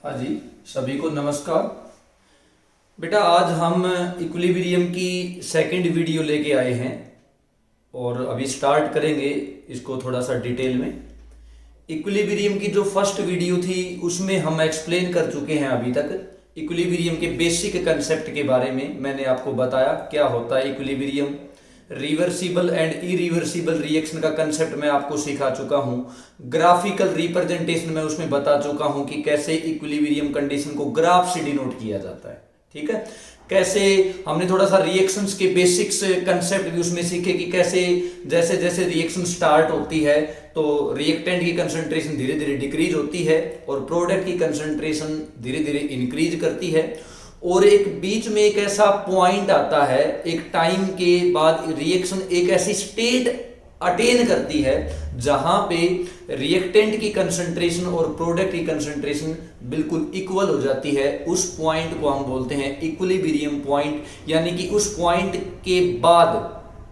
हाँ जी, सभी को नमस्कार। बेटा आज हम इक्विलिब्रियम की सेकंड वीडियो लेके आए हैं और अभी स्टार्ट करेंगे इसको थोड़ा सा डिटेल में। इक्विलिब्रियम की जो फर्स्ट वीडियो थी उसमें हम एक्सप्लेन कर चुके हैं अभी तक इक्विलिब्रियम के बेसिक कंसेप्ट के बारे में। मैंने आपको बताया क्या होता है equilibrium, reversible and irreversible reaction का कंसेप्ट मैं आपको सिखा चुका हूं। ग्राफिकल रिप्रेजेंटेशन में उसमें बता चुका हूं कि कैसे इक्विलिब्रियम कंडीशन को ग्राफ से डिनोट किया जाता है। ठीक है, कैसे हमने थोड़ा सा रिएक्शंस के बेसिक्स कंसेप्ट भी उसमें सीखे कि कैसे जैसे जैसे रिएक्शन स्टार्ट होती है तो रिएक्टेंट की कंसंट्रेशन धीरे धीरे डिक्रीज होती है और प्रोडक्ट की कंसंट्रेशन धीरे धीरे इंक्रीज करती है। और एक बीच में एक ऐसा पॉइंट आता है, एक टाइम के बाद रिएक्शन एक ऐसी स्टेट अटेन करती है जहां पे रिएक्टेंट की कंसंट्रेशन और प्रोडक्ट की कंसंट्रेशन बिल्कुल इक्वल हो जाती है। उस पॉइंट को हम बोलते हैं इक्विलिब्रियम पॉइंट, यानी कि उस पॉइंट के बाद,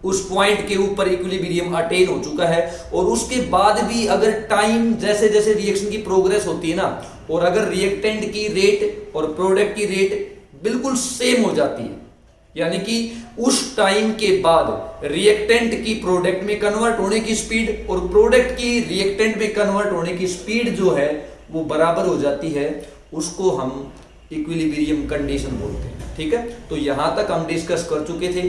उस पॉइंट के ऊपर इक्विलिब्रियम अटेन हो चुका है। और उसके बाद भी अगर टाइम जैसे जैसे रिएक्शन की प्रोग्रेस होती है ना, और अगर रिएक्टेंट की रेट और प्रोडक्ट की रेट बिल्कुल सेम हो जाती है, यानी कि उस टाइम के बाद रिएक्टेंट की प्रोडक्ट में कन्वर्ट होने की स्पीड और प्रोडक्ट की रिएक्टेंट में कन्वर्ट होने की स्पीड जो है वो बराबर हो जाती है, उसको हम इक्विलिब्रियम कंडीशन बोलते हैं। ठीक है, तो यहां तक हम डिस्कस कर चुके थे।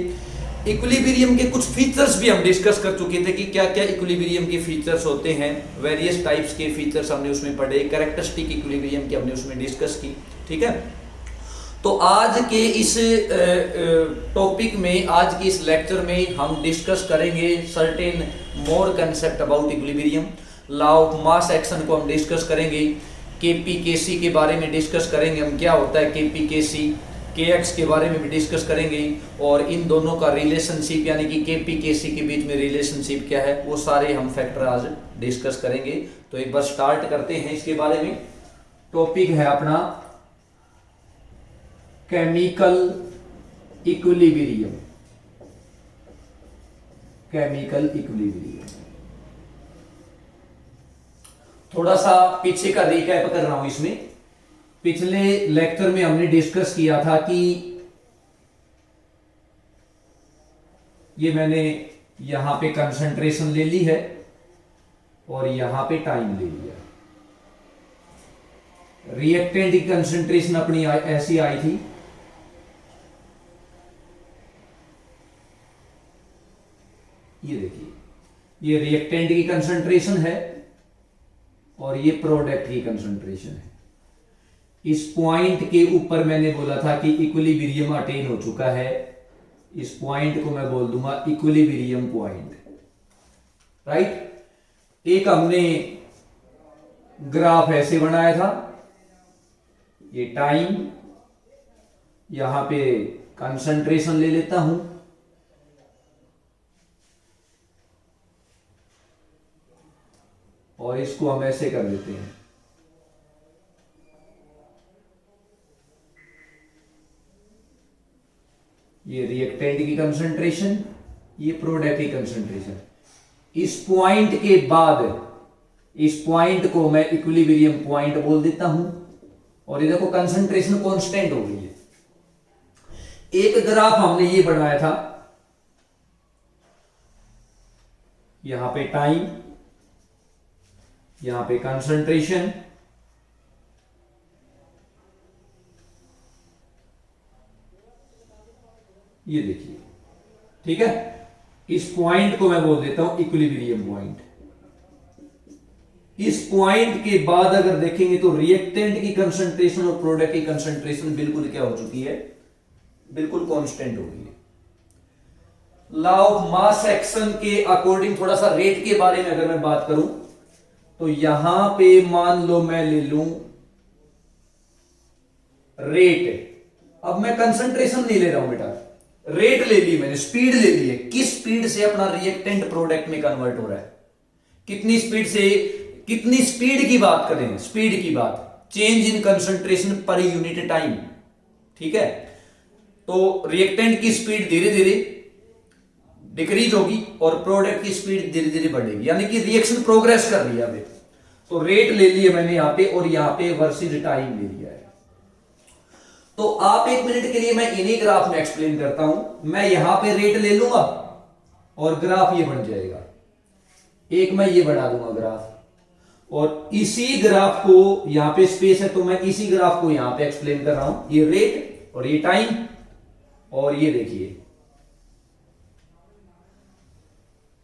इक्विलिब्रियम के कुछ फीचर्स भी हम डिस्कस कर चुके थे कि क्या क्या इक्विलिब्रियम के फीचर्स होते हैं। वेरियस टाइप्स के फीचर्स हमने उसमें पढ़े, कैरेक्टरिस्टिक इक्विलिब्रियम की हमने उसमें डिस्कस की। ठीक है, तो आज के इस टॉपिक में, आज के इस लेक्चर में हम डिस्कस करेंगे certain more concept about equilibrium. Law of mass action को हम डिस्कस करेंगे, केपी के बारे में डिस्कस करेंगे हम, क्या होता है केपी के एक्स के बारे में भी डिस्कस करेंगे, और इन दोनों का रिलेशनशिप यानी कि केपी के बीच में रिलेशनशिप क्या है, वो सारे हम फैक्टर आज डिस्कस करेंगे। तो एक बार स्टार्ट करते हैं इसके बारे में। टॉपिक है अपना केमिकल इक्विलिब्रियम। केमिकल इक्विलिब्रियम, थोड़ा सा पीछे का रिकैप कर रहा हूं इसमें। पिछले लेक्चर में हमने डिस्कस किया था कि ये मैंने यहां पे कंसंट्रेशन ले ली है और यहां पे टाइम ले लिया। रिएक्टेंट की कंसंट्रेशन अपनी ऐसी आई थी, ये देखिए, ये रिएक्टेंट की कंसंट्रेशन है और ये प्रोडक्ट की कंसंट्रेशन है। इस पॉइंट के ऊपर मैंने बोला था कि इक्विलिब्रियम अटेन हो चुका है। इस पॉइंट को मैं बोल दूंगा इक्विलिब्रियम पॉइंट, राइट। एक हमने ग्राफ ऐसे बनाया था, ये टाइम, यहां पे कंसंट्रेशन ले लेता हूं, और इसको हम ऐसे कर लेते हैं। ये रिएक्टेंट की कंसंट्रेशन, ये प्रोडक्ट की कंसंट्रेशन। इस पॉइंट के बाद, इस पॉइंट को मैं इक्विलिब्रियम पॉइंट बोल देता हूं, और ये देखो कंसंट्रेशन कांस्टेंट हो गई है। एक ग्राफ हमने ये बनाया था, यहां पे टाइम, यहां पे कंसंट्रेशन, ये देखिए। ठीक है, इस पॉइंट को मैं बोल देता हूं इक्विलिब्रियम पॉइंट। इस पॉइंट के बाद अगर देखेंगे तो रिएक्टेंट की कंसंट्रेशन और प्रोडक्ट की कंसंट्रेशन बिल्कुल क्या हो चुकी है, बिल्कुल कांस्टेंट हो गई है। लॉ ऑफ मास एक्शन के अकॉर्डिंग थोड़ा सा रेट के बारे में अगर मैं बात करूं तो यहां पे मान लो मैं ले लूं रेट। अब मैं कंसंट्रेशन नहीं ले रहा हूं बेटा, रेट ले ली मैंने, स्पीड ले ली है। किस स्पीड से अपना रिएक्टेंट प्रोडक्ट में कन्वर्ट हो रहा है, कितनी स्पीड से, कितनी स्पीड की बात करें, स्पीड की बात, change in concentration per unit time. ठीक है, तो रिएक्टेंट की स्पीड धीरे धीरे डिक्रीज होगी और प्रोडक्ट की स्पीड धीरे धीरे बढ़ेगी, यानी कि रिएक्शन प्रोग्रेस कर रही है अभी। तो रेट ले लिए मैंने यहां पे और यहां पे वर्सेज टाइम ले लिया है। तो आप 1 मिनट के लिए मैं इन्हीं ग्राफ में एक्सप्लेन करता हूं। मैं यहां पे रेट ले लूंगा और ग्राफ ये बन जाएगा, एक मैं ये बना दूंगा ग्राफ, और इसी ग्राफ को यहां पे स्पेस है तो मैं इसी ग्राफ को यहां पे एक्सप्लेन कर रहा हूं। ये रेट और ये टाइम, और ये देखिए,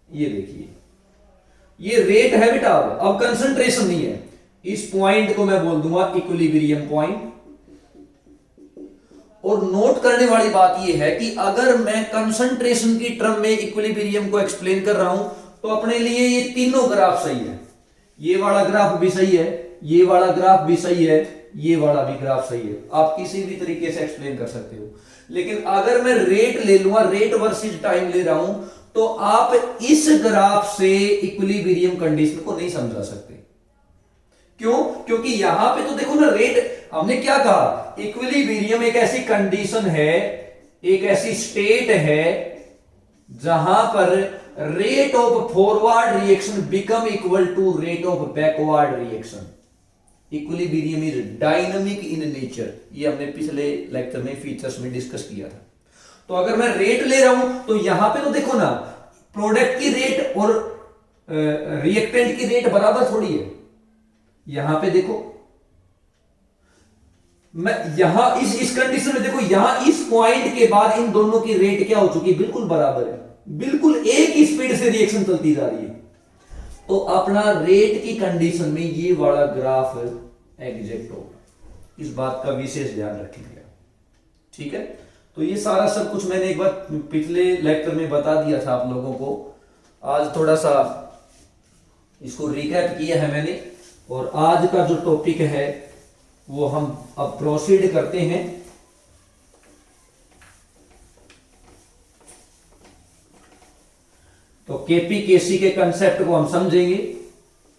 ये देखिए ये रेट है बेटा। अब कंसंट्रेशन नहीं है, इस पॉइंट को मैं बोल दूंगा इक्विलिब्रियम पॉइंट। और नोट करने वाली बात यह है कि अगर मैं कंसंट्रेशन की टर्म में इक्विलिब्रियम को एक्सप्लेन कर रहा हूं तो अपने लिए ये तीनों ग्राफ सही है। ये वाला ग्राफ भी सही है, ये वाला ग्राफ भी सही है, ये वाला भी ग्राफ सही है। आप किसी भी तरीके से एक्सप्लेन कर सकते हो। लेकिन अगर मैं रेट ले लूंगा, रेट वर्सेस टाइम ले रहा हूं, तो आप इस ग्राफ से इक्विलिब्रियम कंडीशन को नहीं समझा सकते। क्यों? क्योंकि यहां पे तो देखो ना, रेट हमने क्या कहा, इक्विलिब्रियम एक ऐसी कंडीशन है, एक ऐसी स्टेट है जहां पर rate of forward reaction become equal to rate of backward reaction. Equilibrium is dynamic in nature, ये हमने पिछले लेक्चर में फीचर्स में डिस्कस किया था। तो अगर मैं रेट ले रहा हूं तो यहां पे तो देखो ना, प्रोडक्ट की रेट और रिएक्टेंट की रेट बराबर थोड़ी है। यहां पे देखो, मैं यहां इस कंडीशन में देखो, यहां इस पॉइंट के बाद इन दोनों की रेट क्या हो चुकी है, बिल्कुल बराबर है, बिल्कुल एक ही स्पीड से रिएक्शन चलती जा रही है। तो अपना रेट की कंडीशन में ये वाला ग्राफ एग्जैक्ट होगा, इस बात का विशेष ध्यान रखिएगा। ठीक है, तो ये सारा सब कुछ मैंने एक बार पिछले लेक्चर में बता दिया था आप लोगों को। आज थोड़ा सा इसको रिकैप किया है मैंने, और आज का जो टॉपिक है वो हम अब प्रोसीड करते हैं। तो केपीकेसी के कंसेप्ट को हम समझेंगे।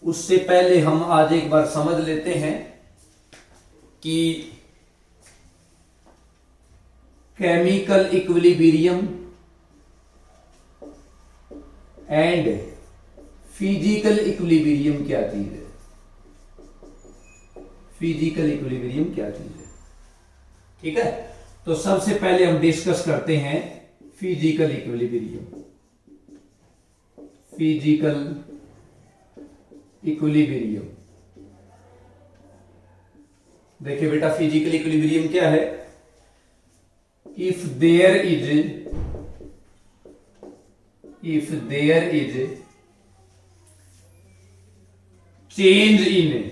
उससे पहले हम आज एक बार समझ लेते हैं कि chemical equilibrium and physical equilibrium क्या चीज है। फिजिकल इक्विलिब्रियम क्या चीज है, ठीक है। तो सबसे पहले हम डिस्कस करते हैं फिजिकल इक्विलिब्रियम। फिजिकल इक्विलिब्रियम, देखिए बेटा, फिजिकल इक्विलिब्रियम क्या है। If there is change in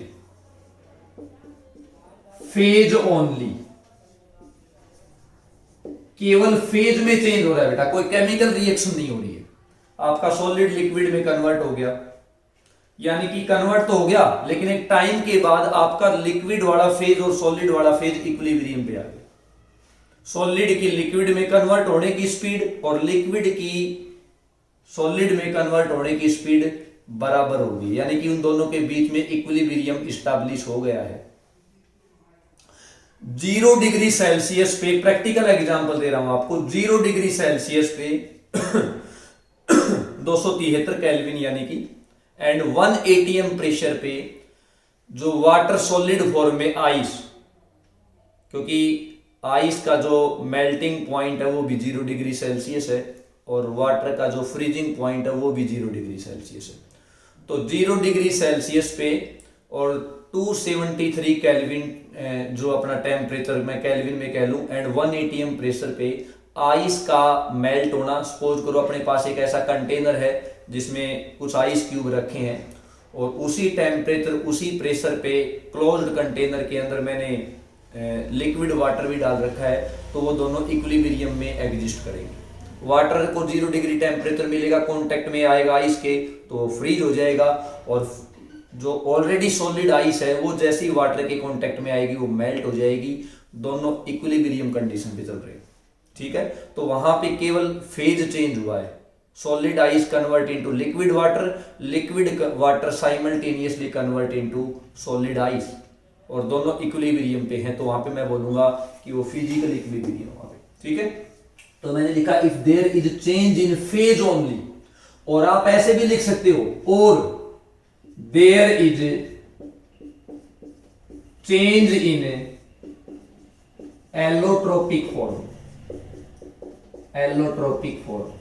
phase only, केवल फेज में चेंज हो रहा है बेटा, कोई केमिकल रिएक्शन नहीं हो रही है। आपका सॉलिड लिक्विड में कन्वर्ट हो गया, यानी कि कन्वर्ट तो हो गया, लेकिन एक टाइम के बाद आपका लिक्विड वाला फेज और सॉलिड वाला फेज इक्विलिब्रियम पे आ गया। सॉलिड की लिक्विड में कन्वर्ट होने की स्पीड और लिक्विड की सॉलिड में कन्वर्ट होने की स्पीड बराबर होगी, यानी कि उन दोनों के बीच में इक्विलिब्रियम स्टैब्लिश हो गया है। 0 डिग्री सेल्सियस पे, प्रैक्टिकल एग्जांपल दे रहा हूं आपको, 0 डिग्री सेल्सियस पे 273 केल्विन यानी कि एंड 1 atm प्रेशर पे जो वाटर सॉलिड फॉर्म में आइस, क्योंकि आइस का जो मेल्टिंग पॉइंट है वो भी 0 डिग्री सेल्सियस है और वाटर का जो फ्रीजिंग पॉइंट है वो भी 0 डिग्री सेल्सियस है। तो 0 डिग्री सेल्सियस पे और 273 केल्विन जो अपना टेम्परेचर मैं केल्विन में कह लूं एंड 1 atm प्रेशर पे आइस का मेल्ट होना। सपोज करो अपने पास एक ऐसा कंटेनर है जिसमें कुछ आइस क्यूब रखे हैं और उसी टेम्परेचर उसी प्रेशर पे क्लोज्ड कंटेनर के अंदर मैंने लिक्विड वाटर भी डाल रखा है, तो वो दोनों इक्विलिब्रियम में एग्जिस्ट करेंगे। वाटर को 0 डिग्री टेम्परेचर मिलेगा, कॉन्टेक्ट में आएगा आइस के तो फ्रीज हो जाएगा, और जो ऑलरेडी सॉलिड आइस है वो जैसे ही वाटर के कांटेक्ट में आएगी वो मेल्ट हो जाएगी। दोनों इक्विलिब्रियम कंडीशन पे चल रहे हैं, ठीक है। तो वहां पे केवल फेज चेंज हुआ है, solid ice convert into liquid water, liquid water simultaneously convert into solid ice, और दोनों इक्विलिब्रियम पे हैं। तो वहां पे मैं बोलूंगा कि वो फिजिकल इक्विलिब्रियम वहां पे, ठीक है। तो मैंने लिखा if there is change in phase only, और आप ऐसे भी लिख सकते हो और there is change in allotropic form. Allotropic form,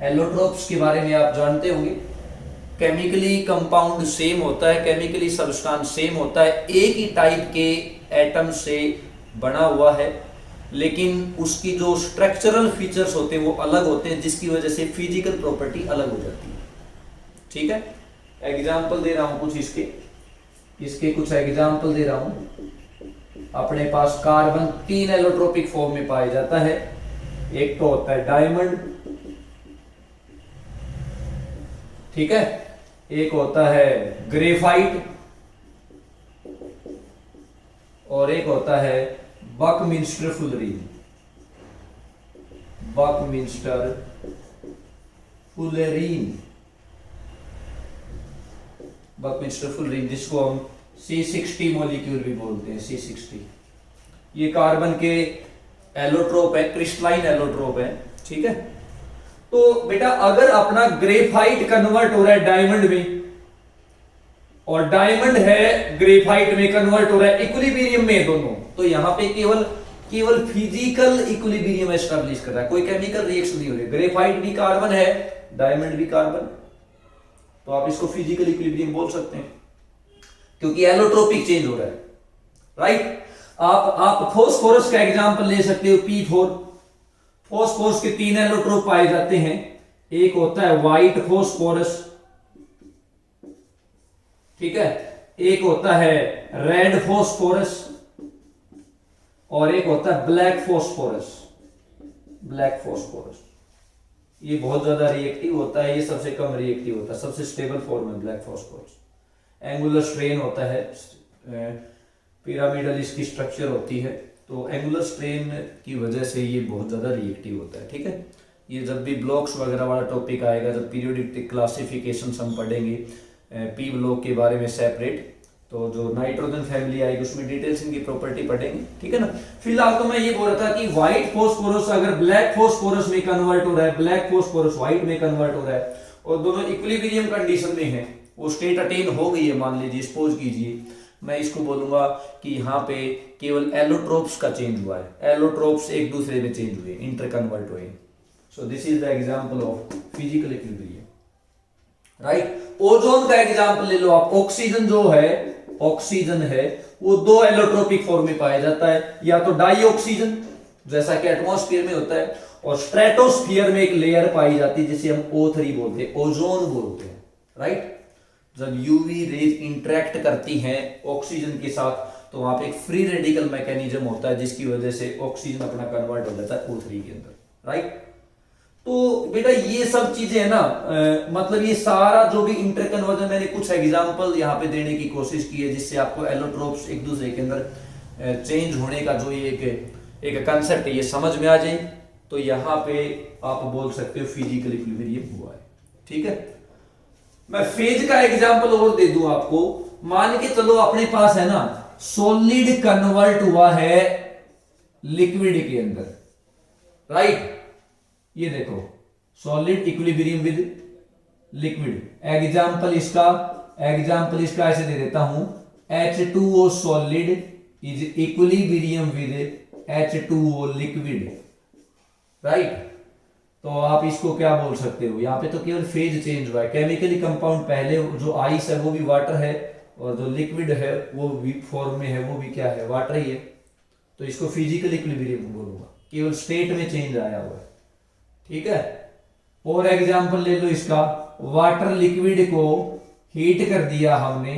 allotropes के बारे में आप जानते होंगे। केमिकली कंपाउंड सेम होता है, केमिकली सब्सटेंस सेम होता है, एक ही टाइप के एटम से बना हुआ है, लेकिन उसकी जो स्ट्रक्चरल फीचर्स होते हैं वो अलग होते हैं, जिसकी वजह से फिजिकल प्रॉपर्टी अलग हो जाती है। ठीक है, एग्जाम्पल दे रहा हूं कुछ इसके कुछ एग्जाम्पल दे रहा हूं। अपने पास कार्बन 3 एलोट्रोपिक फॉर्म में पाया जाता है। एक तो होता है डायमंड, ठीक है, एक होता है ग्रेफाइट, और एक होता है Buckminster fullerene. Buckminster fullerene, Buckminster fullerene, जिसको हम C60 मॉलिक्यूल भी बोलते हैं, C60। ये कार्बन के एलोट्रोप है, क्रिस्टलाइन एलोट्रोप है। ठीक है, तो बेटा अगर अपना ग्रेफाइट कन्वर्ट हो रहा है डायमंड में, और डायमंड है ग्रेफाइट में कन्वर्ट हो रहा है इक्विलिब्रियम में दोनों, तो यहां पे केवल फिजिकल इक्विलिब्रियम एस्टैब्लिश कर रहा है, कोई केमिकल रिएक्शन नहीं हो रही। ग्रेफाइट भी कार्बन है, डायमंड भी कार्बन, तो आप इसको फिजिकल इक्विलिब्रियम बोल सकते हैं, क्योंकि एलोट्रोपिक चेंज हो रहा है। राइट, आप फॉस्फोरस का एग्जांपल ले सकते हो, P4। फॉस्फोरस के 3 एलोट्रोप पाए जाते हैं। एक होता है व्हाइट फॉस्फोरस, ठीक है, एक होता है रेड फॉस्फोरस, और एक होता है ब्लैक फॉस्फोरस। ब्लैक फॉस्फोरस ये बहुत ज्यादा रिएक्टिव होता है, ये सबसे कम रिएक्टिव होता है, सबसे स्टेबल फॉर्म है ब्लैक फॉस्फोरस। एंगुलर स्ट्रेन होता है, पिरामिडल इसकी स्ट्रक्चर होती है, तो एंगुलर स्ट्रेन की वजह से ये बहुत ज्यादा रिएक्टिव होता है। ठीक है, ये जब भी ब्लॉक्स वगैरह वाला टॉपिक आएगा, जब पीरियोडिक क्लासिफिकेशन हम पढ़ेंगे पी ब्लॉक के बारे में सेपरेट, तो जो नाइट्रोजन फैमिली आएगी उसमें डिटेल्स इनकी प्रॉपर्टी पढ़ेंगे। ठीक है ना, फिलहाल तो मैं ये बोल रहा था कि व्हाइट फॉस्फोरस अगर ब्लैक फॉस्फोरस में कन्वर्ट हो रहा है, ब्लैक फॉस्फोरस व्हाइट में कन्वर्ट हो रहा है, और दोनों इक्विलिब्रियम कंडीशन में है, वो स्टेट अटेन हो गई है, मान लीजिए, सपोज कीजिए, मैं इसको बोलूंगा कि यहाँ पे केवल एलोट्रोप्स का चेंज हुआ है, एलोट्रोप्स एक दूसरे में चेंज हुए, इंटर कन्वर्ट हुए। So this is the example of physical equilibrium. Right, ozone का एग्जांपल ले लो आप। ऑक्सीजन है वो 2 एलोट्रोपिक फॉर्म में पाया जाता है, या तो डाइऑक्सीजन जैसा कि एटमॉस्फेयर में होता है, और स्ट्रेटोस्फीयर में एक लेयर पाई जाती है जिसे हम O3 बोलते हैं, ओजोन बोलते हैं। राइट, जब यूवी रेज इंटरेक्ट करती हैं ऑक्सीजन के साथ, तो वहां पे एक फ्री रेडिकल मैकेनिज्म होता है, जिसकी वजह से ऑक्सीजन अपना कन्वर्ट हो जाता है O3 के अंदर। राइट, तो बेटा ये सब चीजें है ना, मतलब ये सारा जो भी इंटर कन्वर्जन, मैंने कुछ एग्जांपल यहाँ पे देने की कोशिश की है, जिससे आपको एलोट्रोप्स एक दूसरे के अंदर चेंज होने का जो ये एक कंसेप्ट है ये समझ में आ जाए, तो यहाँ पे आप बोल सकते हो फिजिकल इक्विलिब्रियम हुआ है। ठीक है, मैं फेज का एग्जांपल और दे दूं आपको। मान के चलो अपने पास है ना सॉलिड कन्वर्ट हुआ है लिक्विड के अंदर। राइट, ये देखो solid equilibrium with liquid. Example इसका ऐसे दे देता हूं, H2O solid is equilibrium with H2O liquid. Right, तो आप इसको क्या बोल सकते हो, यहां पे तो केवल फेज चेंज हुआ है, केमिकली कंपाउंड पहले जो आइस है वो भी वाटर है, और जो लिक्विड है वो वीक फॉर्म में है वो भी क्या है, वाटर ही है, तो इसको फिजिकल इक्विलिब्रियम बोलूंगा, केवल स्टेट में चेंज आया हुआ है। ठीक है, और एग्जांपल ले लो इसका, वाटर लिक्विड को हीट कर दिया हमने,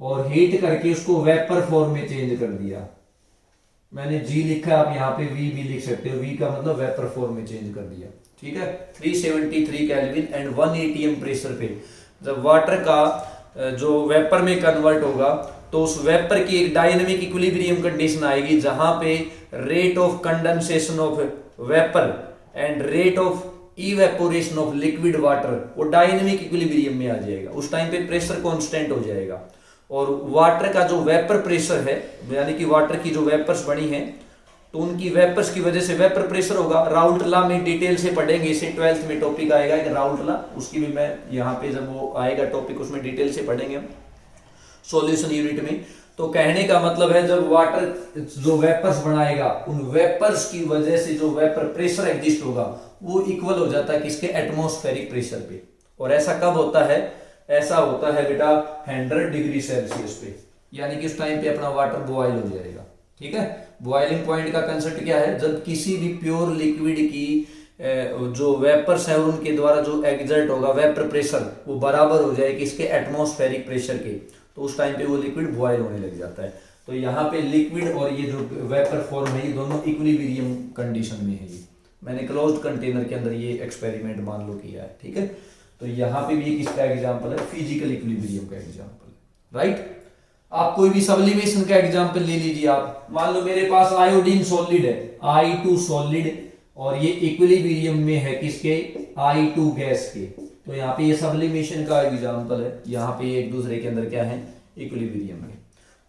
और हीट करके उसको वेपर फॉर्म में चेंज कर दिया। मैंने G लिखा, आप यहाँ पे V भी लिख सकते हो, V का मतलब वेपर फॉर्म में चेंज कर दिया। ठीक है, 373 केल्विन एंड 1 atm प्रेशर पे जब वाटर का जो वेपर में कन्वर्ट होगा, तो उस वेपर की एक डायनेमिक इक्विलिब्रियम कंडीशन आएगी, जहां पे rate of condensation of vapour and rate of evaporation of liquid water वो डायनेमिक इक्विलिब्रियम में आ जाएगा। उस टाइम पे प्रेशर कांस्टेंट हो जाएगा, और वाटर का जो वेपर प्रेशर है, यानी कि वाटर की जो वेपर्स बनी हैं, तो उनकी वेपर्स की वजह से वेपर प्रेशर होगा। राउल्ट लॉ में डिटेल से पढ़ेंगे, इसे 12th में टॉपिक आएगा एक राउल्ट लॉ, उसकी भी मैं यहाँ पे जब वो आएगा टॉपिक उसमें डिटेल से पढ़ेंगे हम सॉल्यूशन यूनिट में। तो कहने का मतलब है जब वाटर जो वेपर्स बनाएगा उन वेपर्स की वजह से जो वेपर प्रेशर एग्जिस्ट होगा वो इक्वल हो जाता है किसके, एटमॉस्फेरिक प्रेशर पे। और ऐसा कब होता है, ऐसा होता है बेटा 100 डिग्री सेल्सियस पे, यानी कि उस टाइम पे अपना वाटर बॉयल हो जाएगा। ठीक है, बॉइलिंग पॉइंट का कंसेप्ट क्या है, जब किसी भी प्योर लिक्विड की जो वेपर्स है उनके द्वारा जो एग्जर्ट होगा वेपर प्रेशर वो बराबर हो जाए किसके, एटमॉस्फेरिक प्रेशर के, तो उस टाइम पे वो लिक्विड बॉयल होने लग जाता है। तो यहाँ पे लिक्विड और ये जो वेपर फॉर्म है ये दोनों इक्विलिब्रियम कंडीशन में है। ये मैंने क्लोज्ड कंटेनर के अंदर ये एक्सपेरिमेंट मान लो किया है। ठीक है, तो यहाँ पे भी किसका एग्जाम्पल है, फिजिकल इक्विलिब्रियम का एग्जाम्पल है। राइट, आप कोई भी सब्लिमेशन का एग्जाम्पल ले लीजिए। आप मान लो मेरे पास आयोडीन सॉलिड है, I2 सॉलिड, और ये इक्विलिब्रियम में है किसके, I2 गैस के, तो यहाँ पे ये सब्लिमेशन का एग्जाम्पल है। यहाँ पे एक दूसरे के अंदर क्या है, इक्विलिब्रियम में।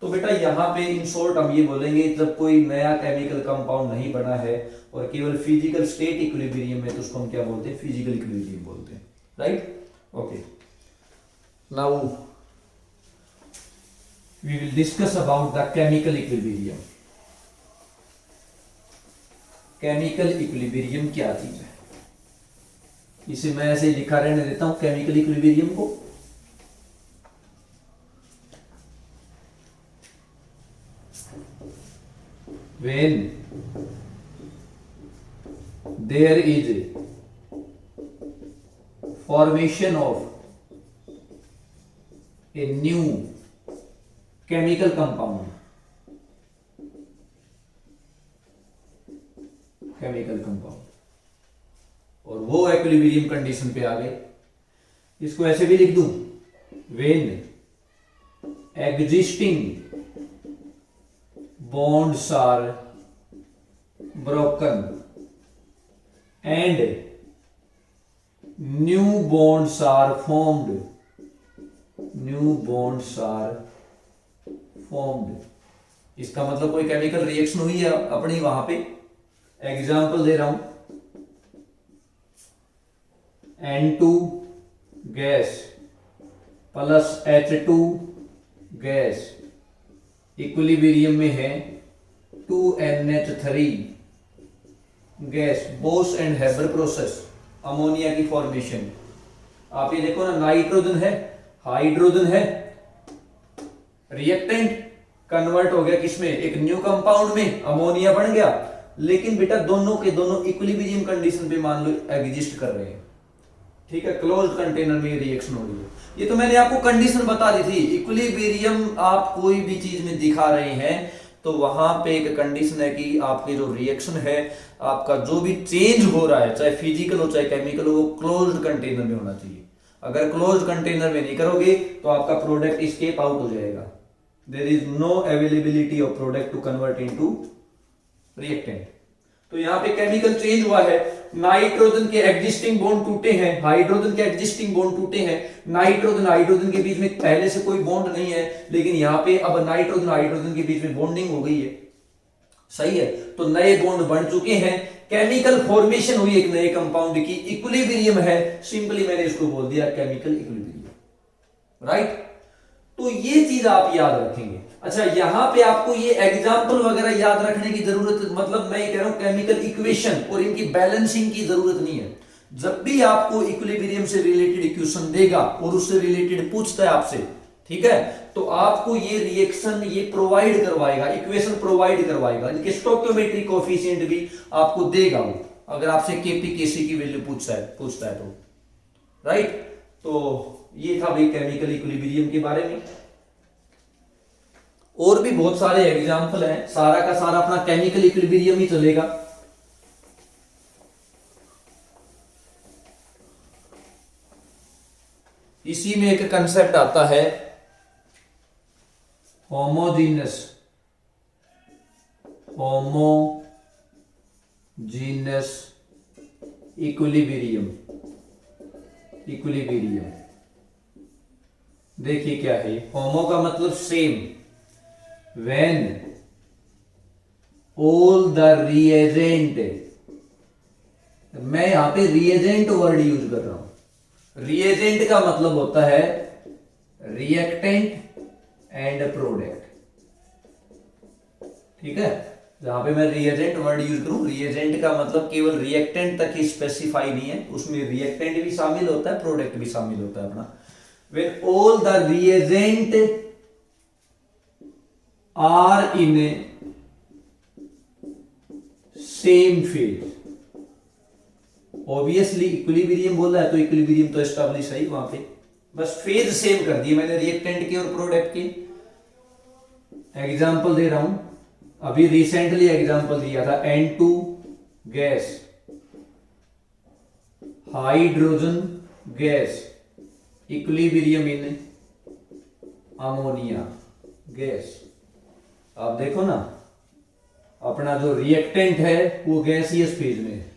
तो बेटा यहाँ पे इन शॉर्ट हम ये बोलेंगे जब कोई नया केमिकल कंपाउंड नहीं बना है और केवल फिजिकल स्टेट इक्विलिब्रियम में, तो उसको हम क्या बोलते हैं, फिजिकल इक्विलिब्रियम बोलते हैं। Right, okay, now we will discuss about the chemical equilibrium. Chemical equilibrium क्या चीज है, इसे मैं ऐसे लिखा रहने देता हूं केमिकल इक्विलिब्रियम को। When there is a formation of a new chemical compound, और वो इक्विलिब्रियम कंडीशन पे आ गए, इसको ऐसे भी लिख दूं, when existing bonds are broken and new bonds are formed, इसका मतलब कोई केमिकल रिएक्शन हुई है अपनी वहां पे। एग्जाम्पल दे रहा हूं, N2 gas plus H2 gas equilibrium में है 2NH3 gas, Bosch and Haber process, ammonia की फॉर्मेशन। आप ये देखो ना, नाइट्रोजन है, हाइड्रोजन है, रिएक्टेंट कन्वर्ट हो गया किसमें, एक न्यू कंपाउंड में, अमोनिया बन गया। लेकिन बेटा दोनों के दोनों इक्विलिब्रियम कंडीशन पे मान लो एग्जिस्ट कर रहे हैं। ठीक है, क्लोज्ड कंटेनर में रिएक्शन हो रही है। ये तो मैंने आपको कंडीशन बता दी थी। इक्विलिब्रियम आप कोई भी चीज में दिखा रहे हैं तो वहां पे एक कंडीशन है कि आपके जो रिएक्शन है, आपका जो भी चेंज हो रहा है, चाहे फिजिकल हो चाहे केमिकल हो, वो क्लोज्ड कंटेनर में होना चाहिए। अगर क्लोज्ड कंटेनर में नहीं करोगे तो आपका प्रोडक्ट एस्केप आउट हो जाएगा। There is no availability of product to convert into reactant. तो यहाँ पे केमिकल चेंज हुआ है, नाइट्रोजन के एग्जिस्टिंग बॉन्ड टूटे हैं, हाइड्रोजन के एग्जिस्टिंग बॉन्ड टूटे हैं। नाइट्रोजन हाइड्रोजन के बीच में पहले से कोई बॉन्ड नहीं है, लेकिन यहाँ पे अब नाइट्रोजन हाइड्रोजन के बीच में बॉन्डिंग हो गई है। सही है, तो नए बॉन्ड बन चुके हैं, केमिकल फॉर्मेशन हुई एक नए कंपाउंड की, इक्विलिब्रियम है। सिंपली मैंने इसको बोल दिया केमिकल इक्विलिब्रियम। राइट, तो ये चीज आप याद रखेंगे। अच्छा, यहां पे आपको ये एग्जाम्पल वगैरह याद रखने की जरूरत, मतलब मैं ये कह रहा हूं केमिकल इक्वेशन और इनकी बैलेंसिंग की जरूरत नहीं है। जब भी आपको इक्विलिब्रियम से रिलेटेड इक्वेशन देगा और उससे रिलेटेड पूछता है आपसे, ठीक है, तो आपको ये रिएक्शन ये प्रोवाइड करवाएगा, इक्वेशन प्रोवाइड करवाएगा, इनके स्टोइकियोमेट्रिक कोएफिशिएंट भी आपको देगा वो, अगर आपसे केपी केसी की वैल्यू पूछता है तो। राइट, तो ये था भाई केमिकल इक्विलिब्रियम के बारे में। और भी बहुत सारे एग्जाम्पल हैं, सारा का सारा अपना केमिकल इक्विलिब्रियम ही चलेगा। इसी में एक कंसेप्ट आता है होमोजीनस इक्विलिब्रियम। देखिए क्या है, होमो का मतलब same, when all the reagent, मैं यहां पे रिएजेंट वर्ड यूज कर रहा हूं। रिएजेंट का मतलब होता है रिएक्टेंट एंड प्रोडक्ट। ठीक है। जहां पे मैं रिएजेंट वर्ड यूज करूं, रिएजेंट का मतलब केवल रिएक्टेंट तक ही स्पेसिफाई नहीं है, उसमें रिएक्टेंट भी शामिल होता है, प्रोडक्ट भी शामिल होता है अपना। When all the reagent are in same phase, obviously equilibrium बोल रहा है तो इक्विलिब्रियम तो एस्टैब्लिश है वहां पे, बस फेज सेम कर दिए मैंने रिएक्टेंट के और प्रोडक्ट के। एग्जांपल दे रहा हूं, अभी रिसेंटली एग्जांपल दिया था N2 gas, hydrogen gas, equilibrium in ammonia gas. आप देखो ना, अपना जो रिएक्टेंट है वो गैसियस फेज में है,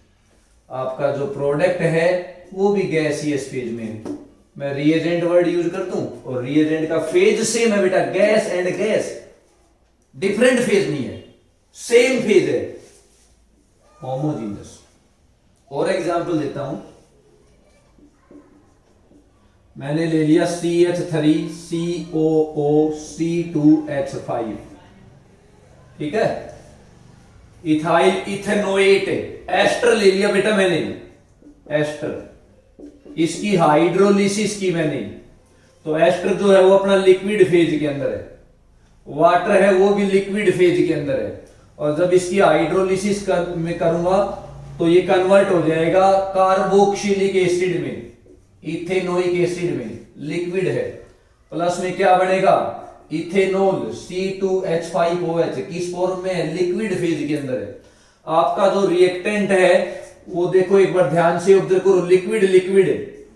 आपका जो प्रोडक्ट है वो भी गैसियस फेज में है। मैं रिएजेंट वर्ड यूज कर दूं और रिएजेंट का फेज सेम है बेटा, gas and gas, different phase नहीं है, सेम फेज है, होमोजीनियस। और एग्जांपल देता हूं, मैंने ले लिया CH3COOC2H5, ठीक है, इथाइल इथेनोएट, एस्टर ले लिया बेटा मैंने, एस्टर, इसकी हाइड्रोलिसिस की मैंने, तो एस्टर जो है वो अपना लिक्विड फेज के अंदर है, वाटर है वो भी लिक्विड फेज के अंदर है, और जब इसकी हाइड्रोलिसिस में करूंगा तो ये कन्वर्ट हो जाएगा कार्बोक्सिलिक एसिड में, इथेनोइक एसिड में, लिक्विड है, प्लस में क्या बनेगा, इथेनॉल C2H5OH, किस फॉर्म में है, लिक्विड फेज के अंदर है। आपका जो रिएक्टेंट है वो देखो एक बार ध्यान से ऑब्जर्व करो, लिक्विड लिक्विड है,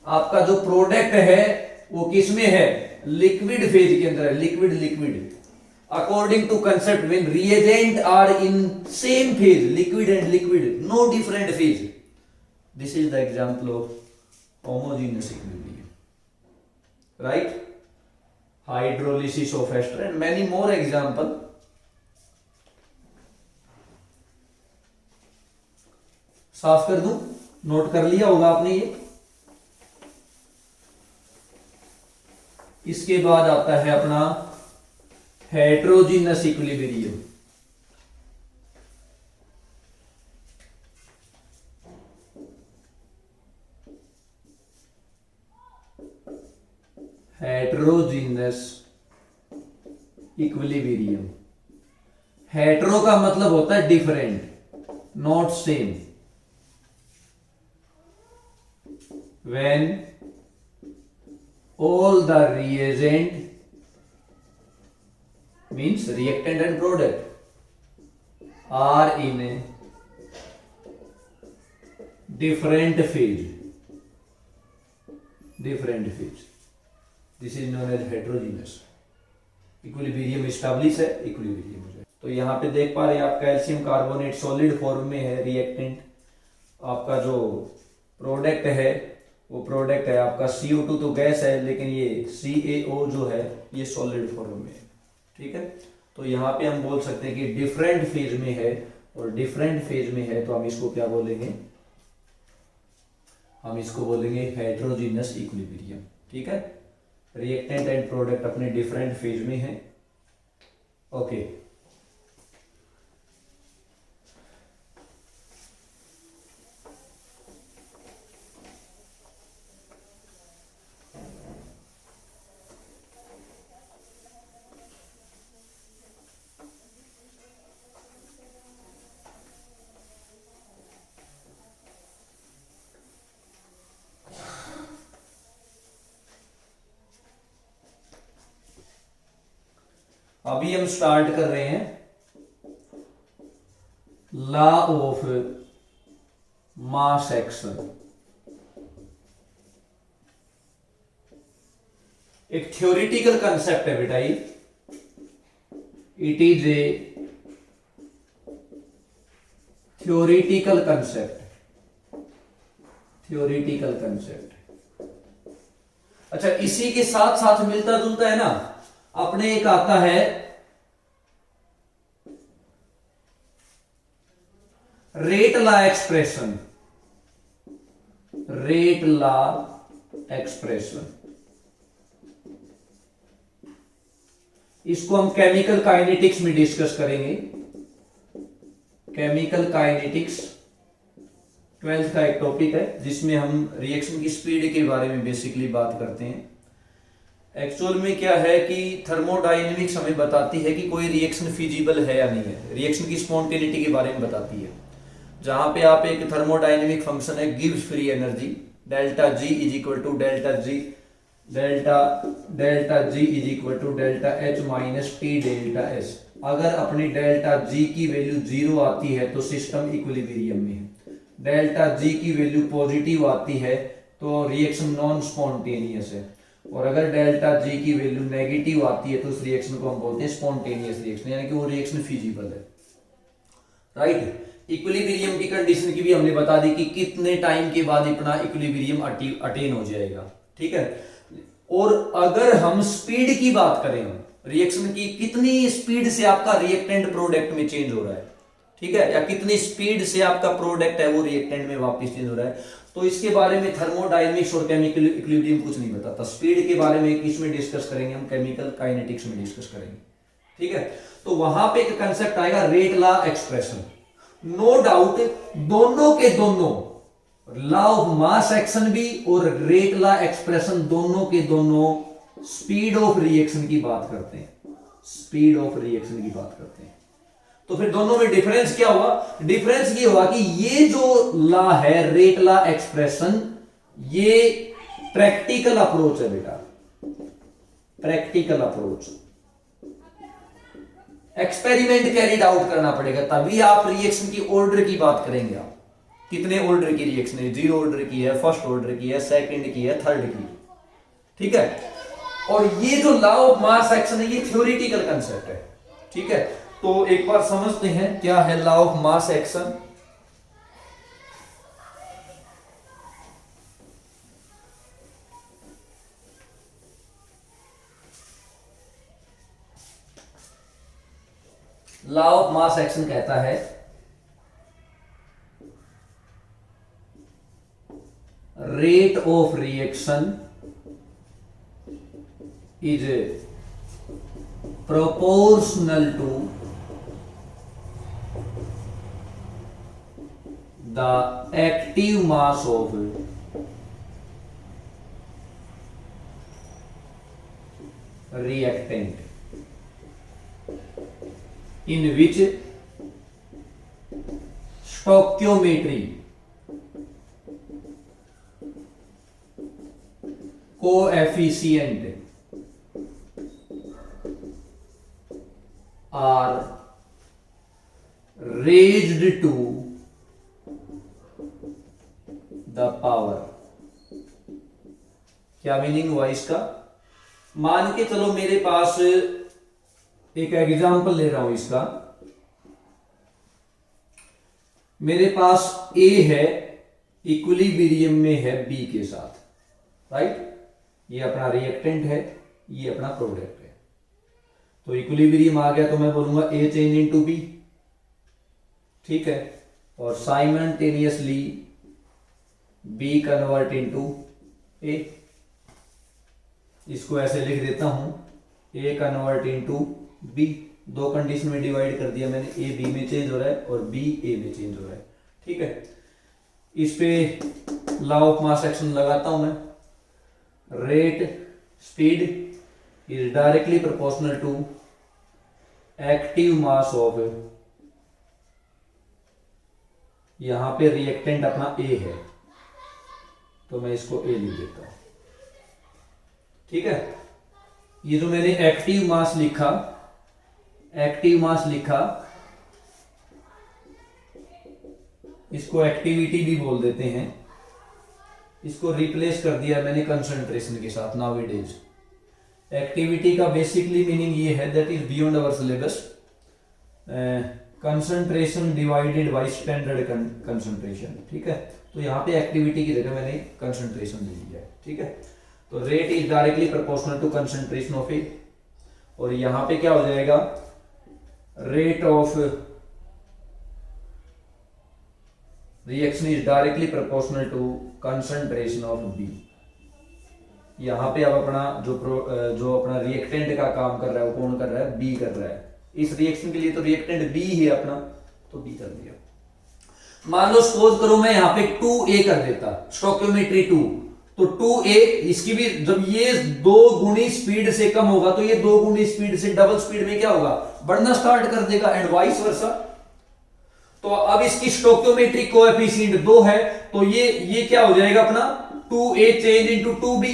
आपका जो प्रोडक्ट है वो किस में है, लिक्विड फेज के अंदर है, liquid liquid. According to concept, when reagent are in same phase, liquid and liquid, no different phase, this is the example of homogeneous equilibrium, right? Hydrolysis of ester and many more example. साफ कर दूं, note कर लिया होगा आपने ये। इसके बाद आता है अपना heterogeneous equilibrium. Heterogeneous equilibrium, hetero का मतलब होता है different, not same. When all the reagent means reactant and product are in a different phase, different phase, this is known as heterogeneous equilibrium. Establish है, इक्विलिब्रियम हो जाए। तो यहां पे देख पा रहे हैं आप, कैल्शियम कार्बोनेट सॉलिड फॉर्म में है रिएक्टेंट, आपका जो प्रोडक्ट है वो प्रोडक्ट है आपका CO2 तो गैस है, लेकिन ये CaO जो है ये सॉलिड फॉर्म में है, ठीक है। तो यहाँ पे हम बोल सकते हैं कि डिफरेंट फेज में है, और डिफरेंट फेज में है तो हम इसको क्या बोलेंगे, हम इसको बोलेंगे हेटेरोजीनियस इक्विलिब्रियम, ठीक है। रिएक्टेंट एंड प्रोडक्ट अपने डिफरेंट फेज में है, ओके। अभी हम स्टार्ट कर रहे हैं लॉ ऑफ मास एक्शन। एक थ्योरेटिकल कंसेप्ट है बेटा ये, it is a theoretical concept, theoretical concept. अच्छा, इसी के साथ साथ मिलता जुलता है ना, अपने एक आता है rate law expression, rate law expression. इसको हम केमिकल काइनेटिक्स में डिस्कस करेंगे। केमिकल काइनेटिक्स 12th का एक टॉपिक है जिसमें हम रिएक्शन की स्पीड के बारे में बेसिकली बात करते हैं। एक्चुअल में क्या है कि थर्मोडायनेमिक्स हमें बताती है कि कोई रिएक्शन फिजिबल है या नहीं है, रिएक्शन की स्पॉन्टेनिटी के बारे में बताती है। जहां पे आप एक थर्मोडायनेमिक फंक्शन है गिव्स free energy delta G is equal to delta G is equal to delta H minus T delta S. अगर अपनी डेल्टा जी की वैल्यू 0 आती है तो सिस्टम इक्विलिब्रियम में है। डेल्टा जी की वैल्यू पॉजिटिव आती है तो रिएक्शन नॉन स्पॉन्टेनियस है, और अगर डेल्टा जी की वैल्यू नेगेटिव आती है तो उस रिएक्शन को हम बोलते हैं स्पॉन्टेनियस रिएक्शन, यानी कि वो रिएक्शन फिजिबल है। राइट। इक्विलिब्रियम की कंडीशन की भी हमने बता दी कि कितने टाइम के बाद अपना इक्विलिब्रियम अटेन हो जाएगा। ठीक है। और अगर हम स्पीड की बात करें, रिएक्शन की कितनी स्पीड से आपका रिएक्टेंट प्रोडक्ट में चेंज हो रहा है, ठीक है, या कितनी स्पीड से आपका प्रोडक्ट है वो रिएक्टेंट में वापस चेंज हो रहा है, तो इसके बारे में थर्मोडायनेमिक्स और केमिकल इक्विलिब्रियम कुछ नहीं बताता। स्पीड के बारे में किसमें डिस्कस करेंगे हम, केमिकल काइनेटिक्स में डिस्कस करेंगे। ठीक है। तो वहां पे एक कंसेप्ट आएगा rate law expression. No doubt दोनों के दोनों, लॉ ऑफ मास एक्शन भी और रेट लॉ एक्सप्रेशन दोनों के दोनों स्पीड ऑफ रिएक्शन की बात करते हैं, स्पीड ऑफ रिएक्शन की बात करते हैं। तो फिर दोनों में डिफरेंस क्या हुआ? डिफरेंस ये हुआ कि ये जो लॉ है रेट लॉ एक्सप्रेशन, ये प्रैक्टिकल अप्रोच है बेटा, practical approach. Experiment carried out करना पड़ेगा तभी आप रिएक्शन की ऑर्डर की बात करेंगे। आप कितने ऑर्डर की रिएक्शन है, 0 ऑर्डर की है, फर्स्ट ऑर्डर की है, सेकंड की है, थर्ड की। ठीक है। और ये जो लॉ ऑफ मास एक्शन है ये थ्योरेटिकल कंसेप्ट है। ठीक है। तो एक बार समझते हैं क्या है law of mass action. Law of mass action कहता है rate of reaction is proportional to the active mass of reactant in which stoichiometry coefficient are raised to the power। क्या मीनिंग हुआ इसका? मान के चलो मेरे पास एक एग्जांपल ले रहा हूं इसका। मेरे पास A है, इक्विलिब्रियम में है B के साथ, राइट। ये अपना रिएक्टेंट है, ये अपना प्रोडक्ट है। तो इक्विलिब्रियम आ गया तो मैं बोलूंगा A चेंज इनटू B। ठीक है। और simultaneously B convert into A। इसको ऐसे लिख देता हूं, A कन्वर्ट इनटू B। दो कंडीशन में डिवाइड कर दिया मैंने, A B में चेंज हो रहा है और B A में चेंज हो रहा है। ठीक है। इस पे लॉ ऑफ मास एक्शन लगाता हूं मैं। Rate speed is directly proportional to active mass of, यहां पे रिएक्टेंट अपना A है तो मैं इसको A लिख देता हूं। ठीक है। ये जो मैंने एक्टिव मास लिखा, एक्टिव मास लिखा, इसको एक्टिविटी भी बोल देते हैं। इसको रिप्लेस कर दिया मैंने कंसंट्रेशन के साथ नाउअडेज। एक्टिविटी का बेसिकली मीनिंग ये है that is beyond our syllabus, concentration divided by standard concentration. ठीक है। तो यहाँ पे एक्टिविटी की जगह मैंने कंसंट्रेशन ले लिया है। ठीक है। तो rate is directly proportional to concentration of A, और यहाँ पे क्या हो जाएगा, rate of reaction is directly proportional to concentration of B. यहाँ पे अब अपना जो अपना रिएक्टेंट का काम कर रहा है वो कौन कर रहा है, बी कर रहा है। इस रिएक्शन के लिए तो रिएक्टेंट बी है अपना, तो बी कर दिया। मान लो सपोज करो मैं यहाँ पे 2a कर देता, स्टोक्योमेट्री 2, तो 2a इसकी भी जब ये 2 गुनी स्पीड से कम होगा तो ये 2 गुनी स्पीड से डबल स्पीड में क्या होगा, बढ़ना स्टार्ट कर देगा, एंड वाइस वर्सा। तो अब इसकी स्टोक्योमेट्रिक कोएफिशिएंट 2 है, तो ये क्या हो जाएगा अपना 2a चेंज इंटू 2b,